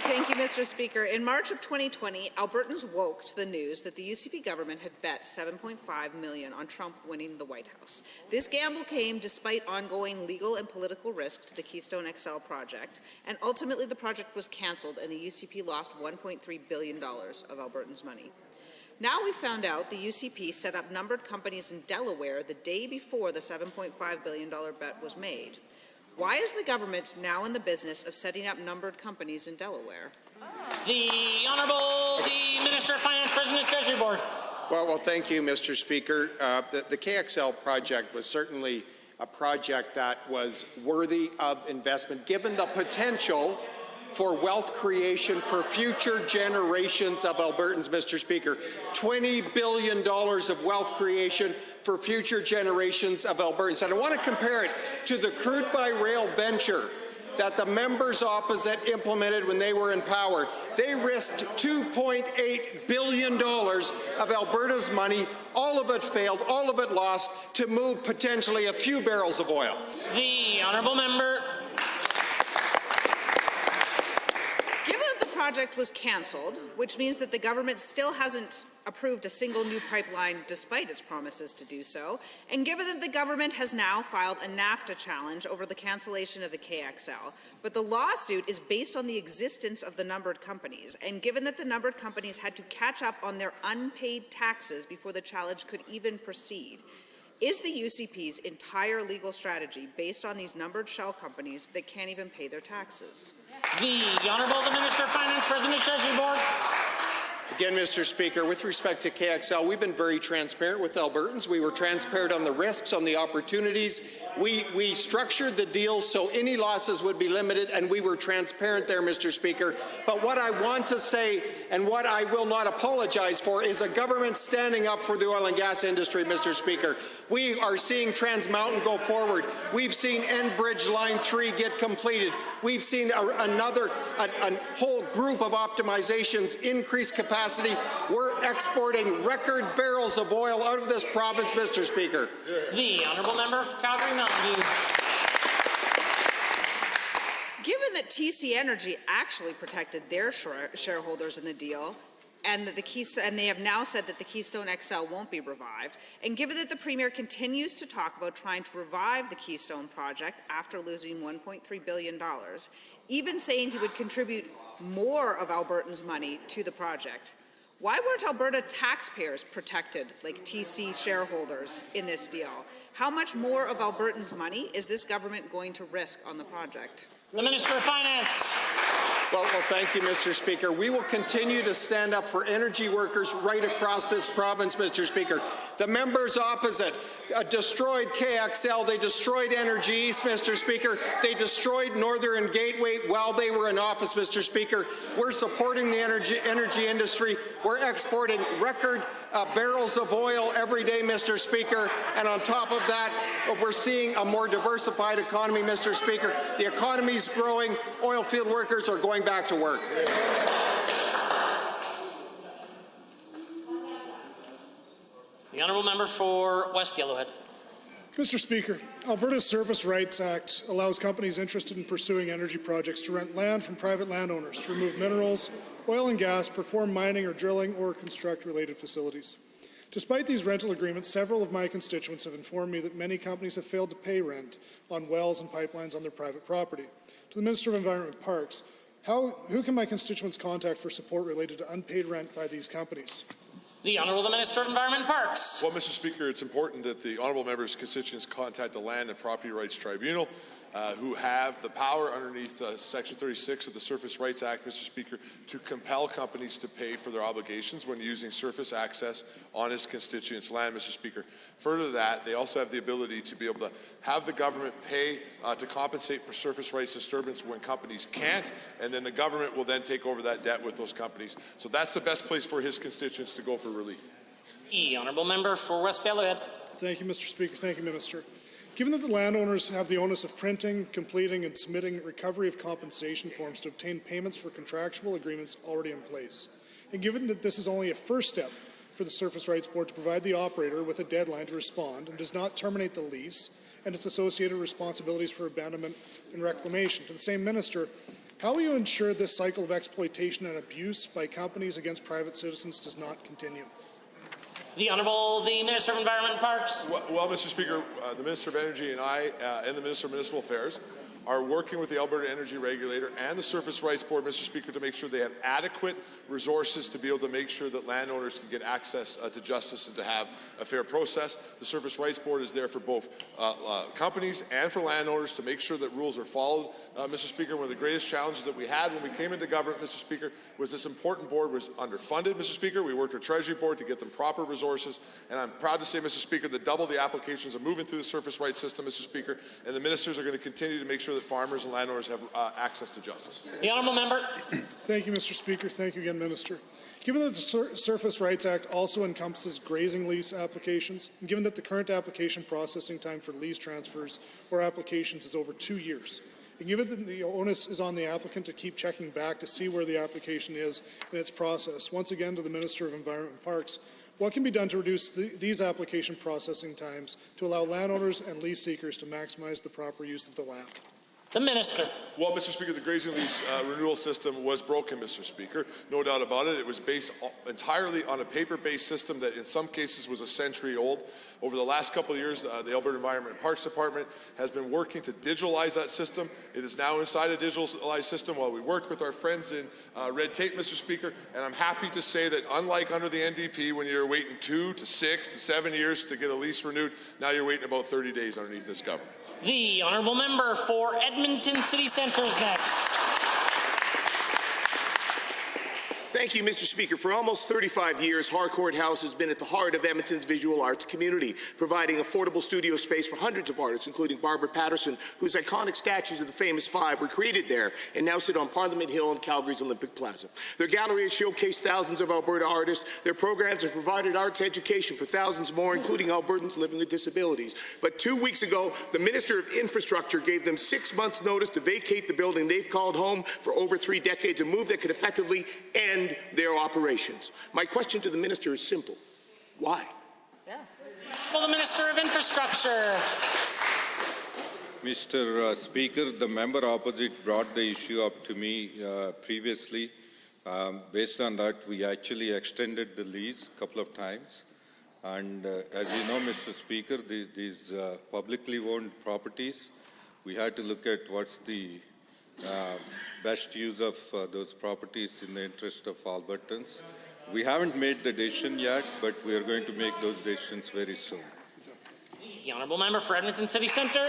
Thank you, Mr. Speaker. In March of 2020, Albertans woke to the news that the UCP government had bet $7.5 million on Trump winning the White House. This gamble came despite ongoing legal and political risk to the Keystone XL project, and ultimately the project was cancelled and the UCP lost $1.3 billion of Albertans' money. Now we found out the UCP set up numbered companies in Delaware the day before the $7.5 billion bet was made. Why is the government now in the business of setting up numbered companies in Delaware? The Honourable the Minister of Finance, President of Treasury Board. Well, thank you, Mr. Speaker. The KXL project was certainly a project that was worthy of investment, given the potential for wealth creation for future generations of Albertans, Mr. Speaker. $20 billion of wealth creation for future generations of Albertans. And I want to compare it to the crude by rail venture that the members opposite implemented when they were in power. They risked $2.8 billion of Alberta's money. All of it failed, all of it lost, to move potentially a few barrels of oil. The honourable member. Given that the project was cancelled, which means that the government still hasn't approved a single new pipeline despite its promises to do so, and given that the government has now filed a NAFTA challenge over the cancellation of the KXL, but the lawsuit is based on the existence of the numbered companies, and given that the numbered companies had to catch up on their unpaid taxes before the challenge could even proceed, is the UCP's entire legal strategy based on these numbered shell companies that can't even pay their taxes? The Honourable the Minister of Finance, President of Treasury Board. Again, Mr. Speaker, with respect to KXL, we've been very transparent with Albertans. We were transparent on the risks, on the opportunities. We structured the deal so any losses would be limited, and we were transparent there, Mr. Speaker. But what I want to say, and what I will not apologize for, is a government standing up for the oil and gas industry, Mr. Speaker. We are seeing Trans Mountain go forward. We've seen Enbridge Line 3 get completed. We've seen a whole group of optimizations, increase capacity. We're exporting record barrels of oil out of this province, Mr. Speaker. The Honourable Member for Calgary Mountain View. Given that TC Energy actually protected their shareholders in the deal, and that they have now said that the Keystone XL won't be revived, and given that the Premier continues to talk about trying to revive the Keystone project after losing $1.3 billion, even saying he would contribute more of Albertans' money to the project, why weren't Alberta taxpayers protected like TC shareholders in this deal? How much more of Albertans' money is this government going to risk on the project? The Minister of Finance. Well, thank you, Mr. Speaker. We will continue to stand up for energy workers right across this province, Mr. Speaker. The members opposite destroyed KXL. They destroyed Energy East, Mr. Speaker. They destroyed Northern Gateway while they were in office, Mr. Speaker. We're supporting the energy industry. We're exporting record barrels of oil every day, Mr. Speaker. And on top of that, we're seeing a more diversified economy, Mr. Speaker. The economy's growing. Oil field workers are going back to work. The honourable member for West Yellowhead. Mr. Speaker, Alberta's Surface Rights Act allows companies interested in pursuing energy projects to rent land from private landowners to remove minerals, oil and gas, perform mining or drilling, or construct related facilities. Despite these rental agreements, several of my constituents have informed me that many companies have failed to pay rent on wells and pipelines on their private property. To the Minister of Environment and Parks, who can my constituents contact for support related to unpaid rent by these companies? The Honourable Minister of Environment and Parks. Well, Mr. Speaker, it's important that the honourable member's constituents contact the Land and Property Rights Tribunal, who have the power underneath Section 36 of the Surface Rights Act, Mr. Speaker, to compel companies to pay for their obligations when using surface access on his constituents' land, Mr. Speaker. Further to that, they also have the ability to be able to have the government pay to compensate for surface rights disturbance when companies can't, and then the government will then take over that debt with those companies. So that's the best place for his constituents to go for relief. The honourable member for West Yellowhead. Thank you, Mr. Speaker. Thank you, Minister. Given that the landowners have the onus of printing, completing, and submitting recovery of compensation forms to obtain payments for contractual agreements already in place, and given that this is only a first step for the Surface Rights Board to provide the operator with a deadline to respond and does not terminate the lease and its associated responsibilities for abandonment and reclamation, to the same minister, how will you ensure this cycle of exploitation and abuse by companies against private citizens does not continue? The Minister of Environment and Parks. Well, Mr. Speaker, the Minister of Energy and I and the Minister of Municipal Affairs are working with the Alberta Energy Regulator and the Surface Rights Board, Mr. Speaker, to make sure they have adequate resources to be able to make sure that landowners can get access to justice and to have a fair process. The Surface Rights Board is there for both companies and for landowners to make sure that rules are followed. Mr. Speaker, one of the greatest challenges that we had when we came into government, Mr. Speaker, was this important board was underfunded, Mr. Speaker. We worked with Treasury Board to get them proper resources, and I'm proud to say, Mr. Speaker, that double the applications are moving through the surface rights system, Mr. Speaker, and the ministers are going to continue to make sure that farmers and landowners have access to justice. The honourable member. Thank you, Mr. Speaker. Thank you again, Minister. Given that the Surface Rights Act also encompasses grazing lease applications, and given that the current application processing time for lease transfers or applications is over 2 years, and given that the onus is on the applicant to keep checking back to see where the application is in its process, once again to the Minister of Environment and Parks, what can be done to reduce these application processing times to allow landowners and lease seekers to maximize the proper use of the land? The Minister. Well, Mr. Speaker, the grazing lease renewal system was broken, Mr. Speaker. No doubt about it. It was based entirely on a paper-based system that in some cases was a century old. Over the last couple of years, the Alberta Environment and Parks Department has been working to digitalize that system. It is now inside a digitalized system while we worked with our friends in Red Tape, Mr. Speaker, and I'm happy to say that unlike under the NDP, when you're waiting 2 to 6 to 7 years to get a lease renewed, now you're waiting about 30 days underneath this government. The honourable member for Edmonton City Centre is next. Thank you, Mr. Speaker. For almost 35 years, Harcourt House has been at the heart of Edmonton's visual arts community, providing affordable studio space for hundreds of artists, including Barbara Patterson, whose iconic statues of the famous Five were created there and now sit on Parliament Hill and Calgary's Olympic Plaza. Their gallery has showcased thousands of Alberta artists. Their programs have provided arts education for thousands more, including Albertans living with disabilities. But 2 weeks ago, the Minister of Infrastructure gave them 6 months' notice to vacate the building they've called home for over 3 decades, a move that could effectively end their operations. My question to the minister is simple. Why? Well, the Minister of Infrastructure. Mr. Speaker, the member opposite brought the issue up to me previously. Based on that, we actually extended the lease a couple of times. And as you know, Mr. Speaker, these publicly owned properties, we had to look at what's the best use of those properties in the interest of Albertans. We haven't made the decision yet, but we are going to make those decisions very soon. The honourable member for Edmonton City Centre.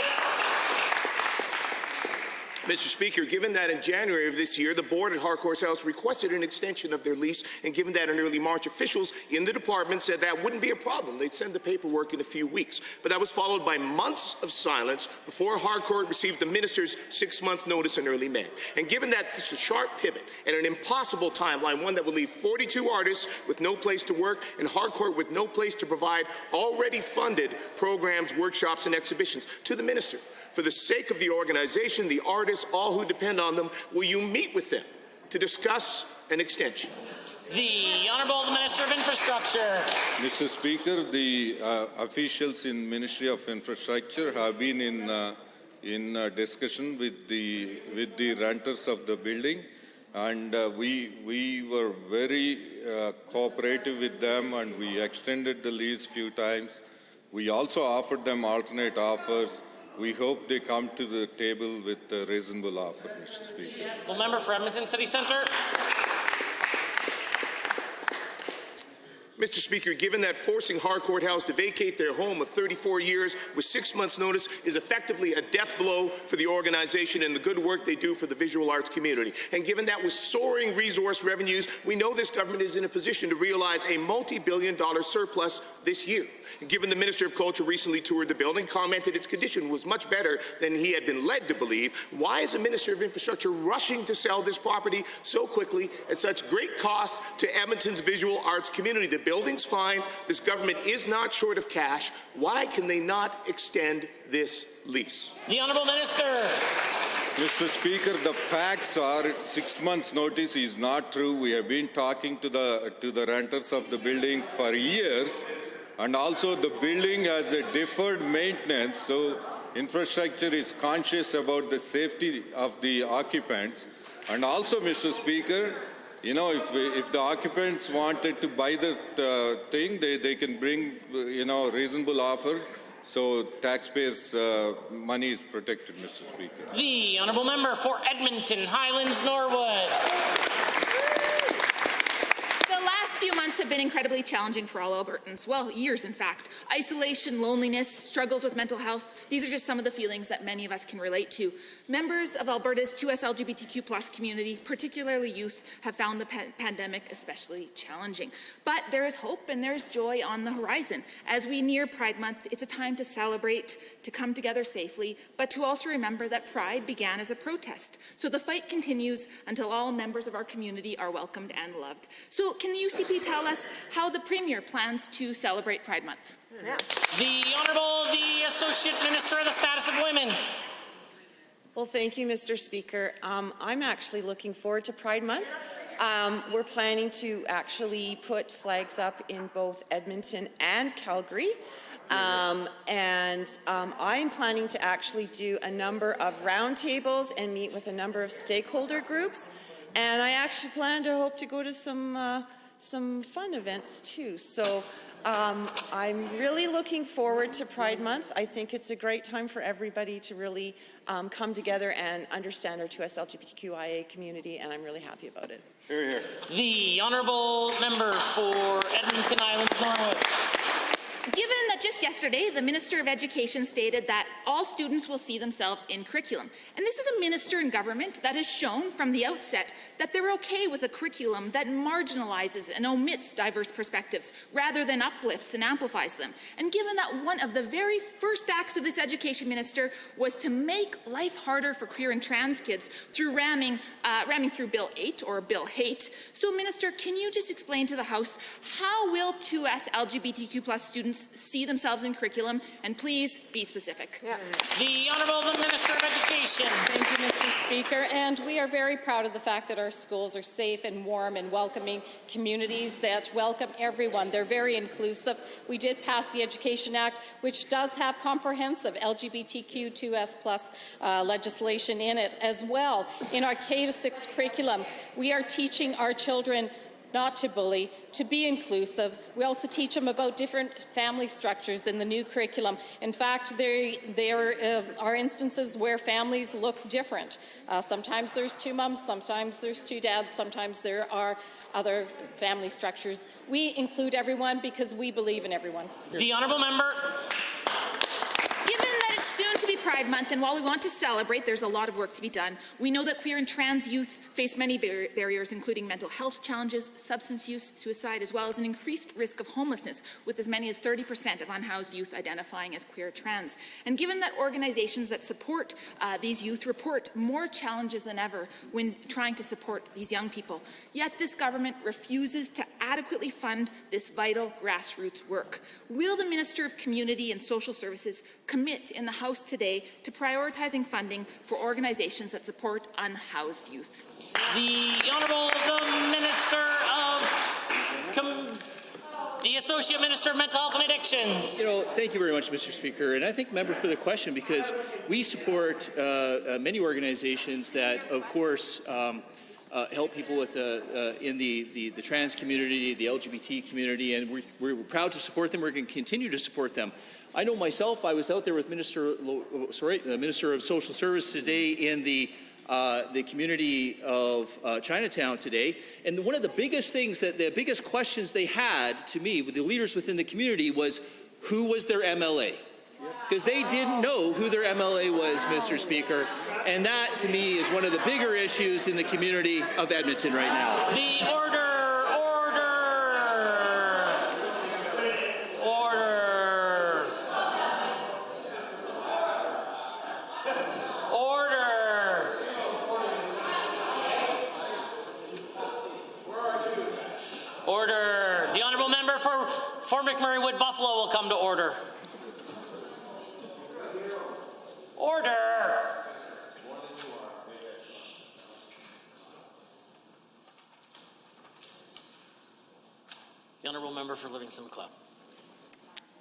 Mr. Speaker, given that in January of this year, the board at Harcourt House requested an extension of their lease, and given that in early March, officials in the department said that wouldn't be a problem. They'd send the paperwork in a few weeks. But that was followed by months of silence before Harcourt received the minister's 6-month notice in early May. And given that it's a sharp pivot and an impossible timeline, one that will leave 42 artists with no place to work and Harcourt with no place to provide already funded programs, workshops, and exhibitions, to the minister, for the sake of the organization, the artists, all who depend on them, will you meet with them to discuss an extension. The Honourable Minister of Infrastructure. Mr. Speaker, the officials in Ministry of Infrastructure have been in discussion with the renters of the building, and we were very cooperative with them, and we extended the lease few times. We also offered them alternate offers. We hope they come to the table with a reasonable offer, Mr. Speaker. Well, member for Edmonton City Centre. Mr. Speaker, given that forcing Harcourt House to vacate their home of 34 years with 6 months' notice is effectively a death blow for the organization and the good work they do for the visual arts community, and given that with soaring resource revenues, we know this government is in a position to realize a multi-billion-dollar surplus this year. And given the Minister of Culture recently toured the building, commented its condition was much better than he had been led to believe, why is the Minister of Infrastructure rushing to sell this property so quickly at such great cost to Edmonton's visual arts community? The building's fine. This government is not short of cash. Why can they not extend this lease? The Honourable Minister. Mr. Speaker, the facts are 6 months' notice is not true. We have been talking to the renters of the building for years, and also the building has a deferred maintenance, so infrastructure is conscious about the safety of the occupants. And also, Mr. Speaker, you know, if the occupants wanted to buy the thing, they can bring, reasonable offer. So taxpayers' money is protected, Mr. Speaker. The Honourable Member for Edmonton Highlands Norwood. The last few months have been incredibly challenging for all Albertans. Well, years, in fact. Isolation, loneliness, struggles with mental health. These are just some of the feelings that many of us can relate to. Members of Alberta's 2S LGBTQ+ community, particularly youth, have found the pandemic especially challenging. But there is hope and there is joy on the horizon. As we near Pride Month, it's a time to celebrate, to come together safely, but to also remember that Pride began as a protest. So the fight continues until all members of our community are welcomed and loved. So can the UCP tell us how the Premier plans to celebrate Pride Month? Yeah. The Honourable, the Associate Minister of the Status of Women. Well, thank you, Mr. Speaker. I'm actually looking forward to Pride Month. We're planning to actually put flags up in both Edmonton and Calgary. I'm planning to actually do a number of roundtables and meet with a number of stakeholder groups. And I actually hope to go to some fun events too. So I'm really looking forward to Pride Month. I think it's a great time for everybody to really come together and understand our 2S LGBTQIA community, and I'm really happy about it. Hear, hear. The Honourable Member for Edmonton Islands Norwood. Given that just yesterday, the Minister of Education stated that all students will see themselves in curriculum. And this is a minister in government that has shown from the outset that they're okay with a curriculum that marginalizes and omits diverse perspectives rather than uplifts and amplifies them. And given that one of the very first acts of this education minister was to make life harder for queer and trans kids through ramming through Bill 8 or Bill Hate. So, Minister, can you just explain to the House how will 2S LGBTQ+ students see themselves in curriculum, and please be specific. Yeah. The Honourable the Minister of Education. Thank you, Mr. Speaker, and we are very proud of the fact that our schools are safe and warm and welcoming communities that welcome everyone. They're very inclusive. We did pass the Education Act, which does have comprehensive LGBTQ2S+ legislation in it as well. In our K-6 curriculum, we are teaching our children not to bully, to be inclusive. We also teach them about different family structures in the new curriculum. In fact, there are instances where families look different. Sometimes there's two moms, sometimes there's two dads, sometimes there are other family structures. We include everyone because we believe in everyone. The Honourable Member. Soon to be Pride Month, and while we want to celebrate, there's a lot of work to be done. We know that queer and trans youth face many barriers, including mental health challenges, substance use, suicide, as well as an increased risk of homelessness, with as many as 30% of unhoused youth identifying as queer or trans. And given that organizations that support these youth report more challenges than ever when trying to support these young people, yet this government refuses to adequately fund this vital grassroots work. Will the Minister of Community and Social Services commit in the House today to prioritizing funding for organizations that support unhoused youth? The Honourable the Associate Minister of Mental Health and Addictions. Thank you very much, Mr. Speaker. And I thank the member for the question because we support many organizations that, of course, help people with in the trans community, the LGBT community, and we're proud to support them. We're going to continue to support them. I know myself, I was out there with the Minister of Social Service today in the community of Chinatown today, and one of the biggest things the biggest questions they had to me with the leaders within the community was who was their MLA, because they didn't know who their MLA was, Mr. Speaker, and that to me is one of the bigger issues in the community of Edmonton right now. The order. Order. The honourable member for Fort McMurray Wood Buffalo will come to order. Order. The honourable member for Livingston McLeod.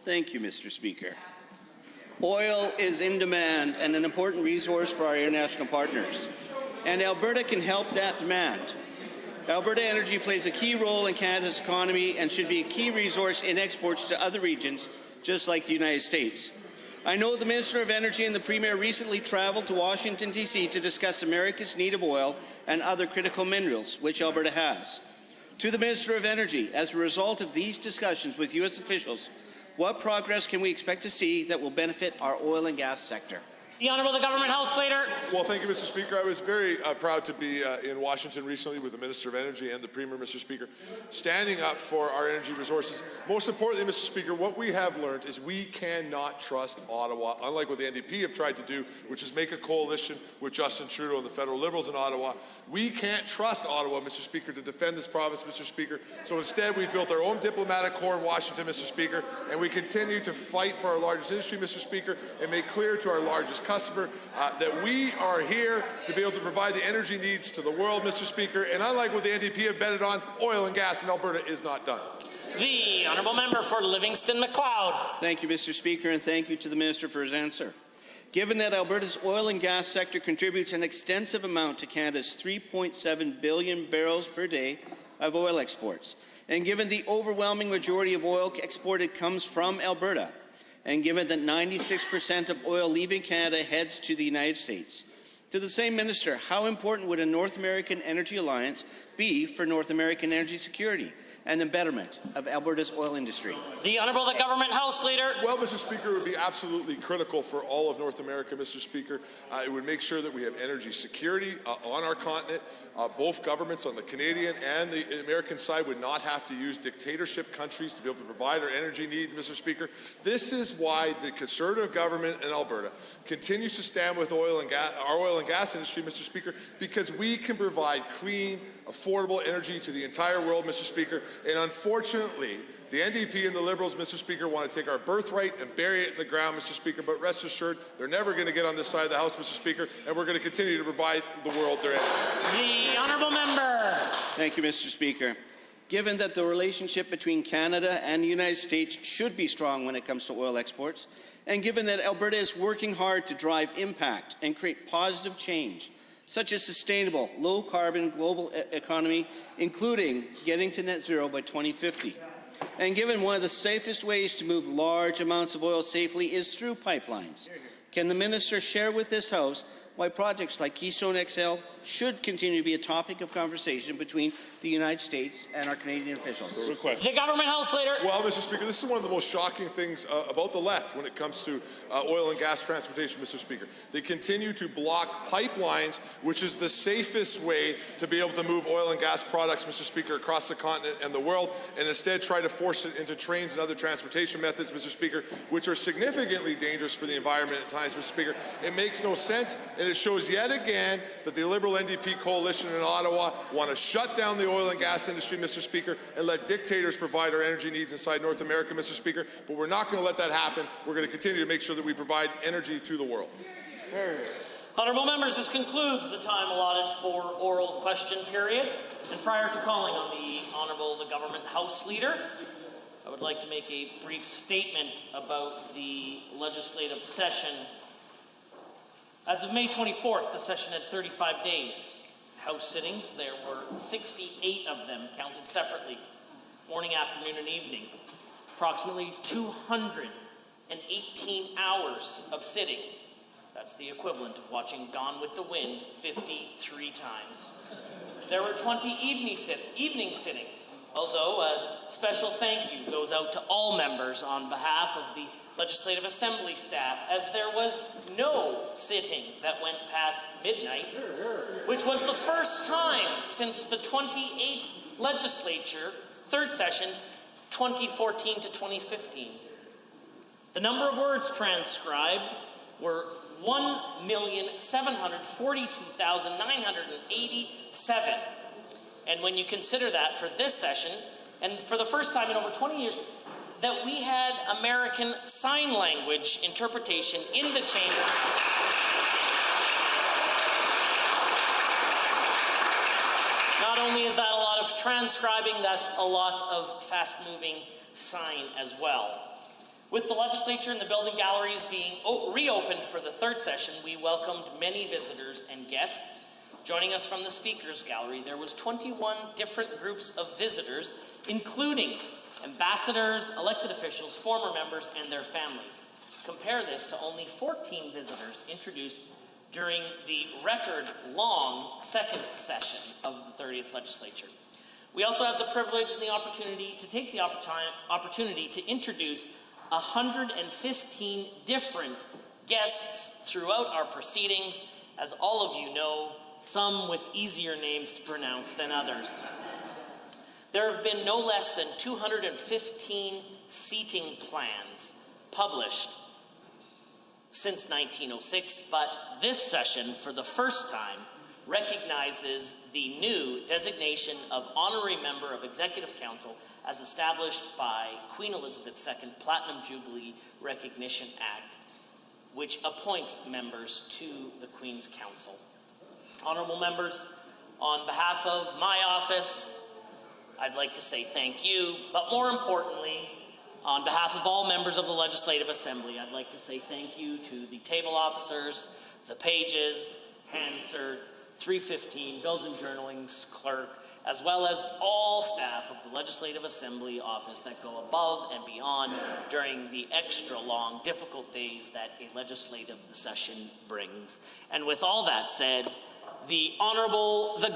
Thank you, Mr. Speaker. Oil is in demand and an important resource for our international partners, and Alberta can help that demand. Alberta Energy plays a key role in Canada's economy and should be a key resource in exports to other regions, just like the United States. I know the Minister of Energy and the Premier recently traveled to Washington, D.C. to discuss America's need of oil and other critical minerals, which Alberta has. To the Minister of Energy, as a result of these discussions with U.S. officials, what progress can we expect to see that will benefit our oil and gas sector? The Honourable the Government House Leader. Well, thank you, Mr. Speaker. I was very proud to be in Washington recently with the Minister of Energy and the Premier, Mr. Speaker, standing up for our energy resources. Most importantly, Mr. Speaker, what we have learned is we cannot trust Ottawa, unlike what the NDP have tried to do, which is make a coalition with Justin Trudeau and the federal Liberals in Ottawa. We can't trust Ottawa, Mr. Speaker, to defend this province, Mr. Speaker. So instead, we've built our own diplomatic corps in Washington, Mr. Speaker, and we continue to fight for our largest industry, Mr. Speaker, and make clear to our largest customer that we are here to be able to provide the energy needs to the world, Mr. Speaker. And unlike what the NDP have betted on, oil and gas in Alberta is not done. The honourable member for Livingston McLeod. Thank you, Mr. Speaker, and thank you to the Minister for his answer. Given that Alberta's oil and gas sector contributes an extensive amount to Canada's 3.7 billion barrels per day of oil exports, and given the overwhelming majority of oil exported comes from Alberta, and given that 96% of oil leaving Canada heads to the United States, to the same minister, how important would a North American energy alliance be for North American energy security and the betterment of Alberta's oil industry? The Honourable the Government House Leader. Well, Mr. Speaker, it would be absolutely critical for all of North America, Mr. Speaker. It would make sure that we have energy security on our continent. Both governments on the Canadian and the American side would not have to use dictatorship countries to be able to provide our energy needs, Mr. Speaker. This is why the Conservative government in Alberta continues to stand with our oil and gas industry, Mr. Speaker, because we can provide clean, affordable energy to the entire world, Mr. Speaker. And unfortunately, the NDP and the Liberals, Mr. Speaker, want to take our birthright and bury it in the ground, Mr. Speaker. But rest assured, they're never going to get on this side of the House, Mr. Speaker, and we're going to continue to provide the world their energy. The honourable member. Thank you, Mr. Speaker. Given that the relationship between Canada and the United States should be strong when it comes to oil exports, and given that Alberta is working hard to drive impact and create positive change, such as sustainable, low-carbon global economy, including getting to net zero by 2050. And given one of the safest ways to move large amounts of oil safely is through pipelines, can the minister share with this House why projects like Keystone XL should continue to be a topic of conversation between the United States and our Canadian officials? The Government House Leader. Well, Mr. Speaker, this is one of the most shocking things about the left when it comes to oil and gas transportation, Mr. Speaker. They continue to block pipelines, which is the safest way to be able to move oil and gas products, Mr. Speaker, across the continent and the world, and instead try to force it into trains and other transportation methods, Mr. Speaker, which are significantly dangerous for the environment at times, Mr. Speaker. It makes no sense, and it shows yet again that the Liberal NDP coalition in Ottawa want to shut down the oil and gas industry, Mr. Speaker, and let dictators provide our energy needs inside North America, Mr. Speaker. But we're not going to let that happen. We're going to continue to make sure that we provide energy to the world. Honourable members, this concludes the time allotted for oral question period. And prior to calling on the Government House Leader, I would like to make a brief statement about the legislative session. As of May 24th, the session had 35 days. House sittings, there were 68 of them, counted separately, morning, afternoon, and evening. Approximately 218 hours of sitting. That's the equivalent of watching Gone with the Wind 53 times. There were 20 evening sittings, although a special thank you goes out to all members on behalf of the Legislative Assembly staff, as there was no sitting that went past midnight, which was the first time since the 28th legislature, third session, 2014 to 2015. The number of words transcribed were 1,742,987. And when you consider that for this session, and for the first time in over 20 years, that we had American Sign Language interpretation in the chamber. Not only is that a lot of transcribing, that's a lot of fast-moving sign as well. With the legislature and the building galleries being reopened for the third session, we welcomed many visitors and guests. Joining us from the Speaker's Gallery, there was 21 different groups of visitors, including ambassadors, elected officials, former members, and their families. Compare this to only 14 visitors introduced during the record-long second session of the 30th legislature. We also had the privilege and the opportunity to take the opportunity to introduce 115 different guests throughout our proceedings, as all of you know, some with easier names to pronounce than others. There have been no less than 215 seating plans published since 1906, but this session, for the first time, recognizes the new designation of Honorary Member of Executive Council as established by Queen Elizabeth II Platinum Jubilee Recognition Act, which appoints members to the Queen's Council. Honourable members, on behalf of my office, I'd like to say thank you, but more importantly, on behalf of all members of the Legislative Assembly, I'd like to say thank you to the table officers, the pages, Hansard, 315, Bills and Journaling's clerk, as well as all staff of the Legislative Assembly office that go above and beyond during the extra long, difficult days that a legislative session brings. And with all that said, the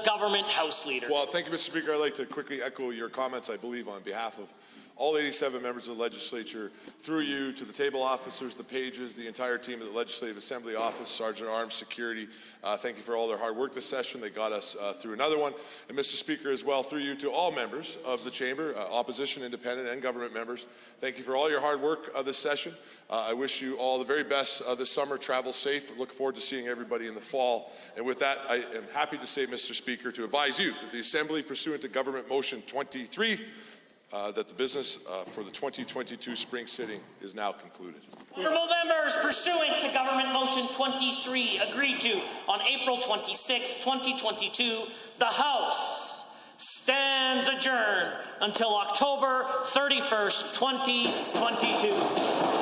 Government House Leader. Well, thank you, Mr. Speaker. I'd like to quickly echo your comments, I believe, on behalf of all 87 members of the legislature, through you to the table officers, the pages, the entire team of the Legislative Assembly Office, Sergeant Arms, Security. Thank you for all their hard work this session. They got us through another one. And Mr. Speaker, as well, through you to all members of the chamber, opposition, independent, and government members. Thank you for all your hard work this session. I wish you all the very best this summer. Travel safe. Look forward to seeing everybody in the fall. And with that, I am happy to say, Mr. Speaker, to advise you that the Assembly, pursuant to Government Motion 23, that the business for the 2022 spring sitting is now concluded. Honourable members, pursuant to Government Motion 23, agreed to on April 26, 2022, the House stands adjourned until October 31st, 2022.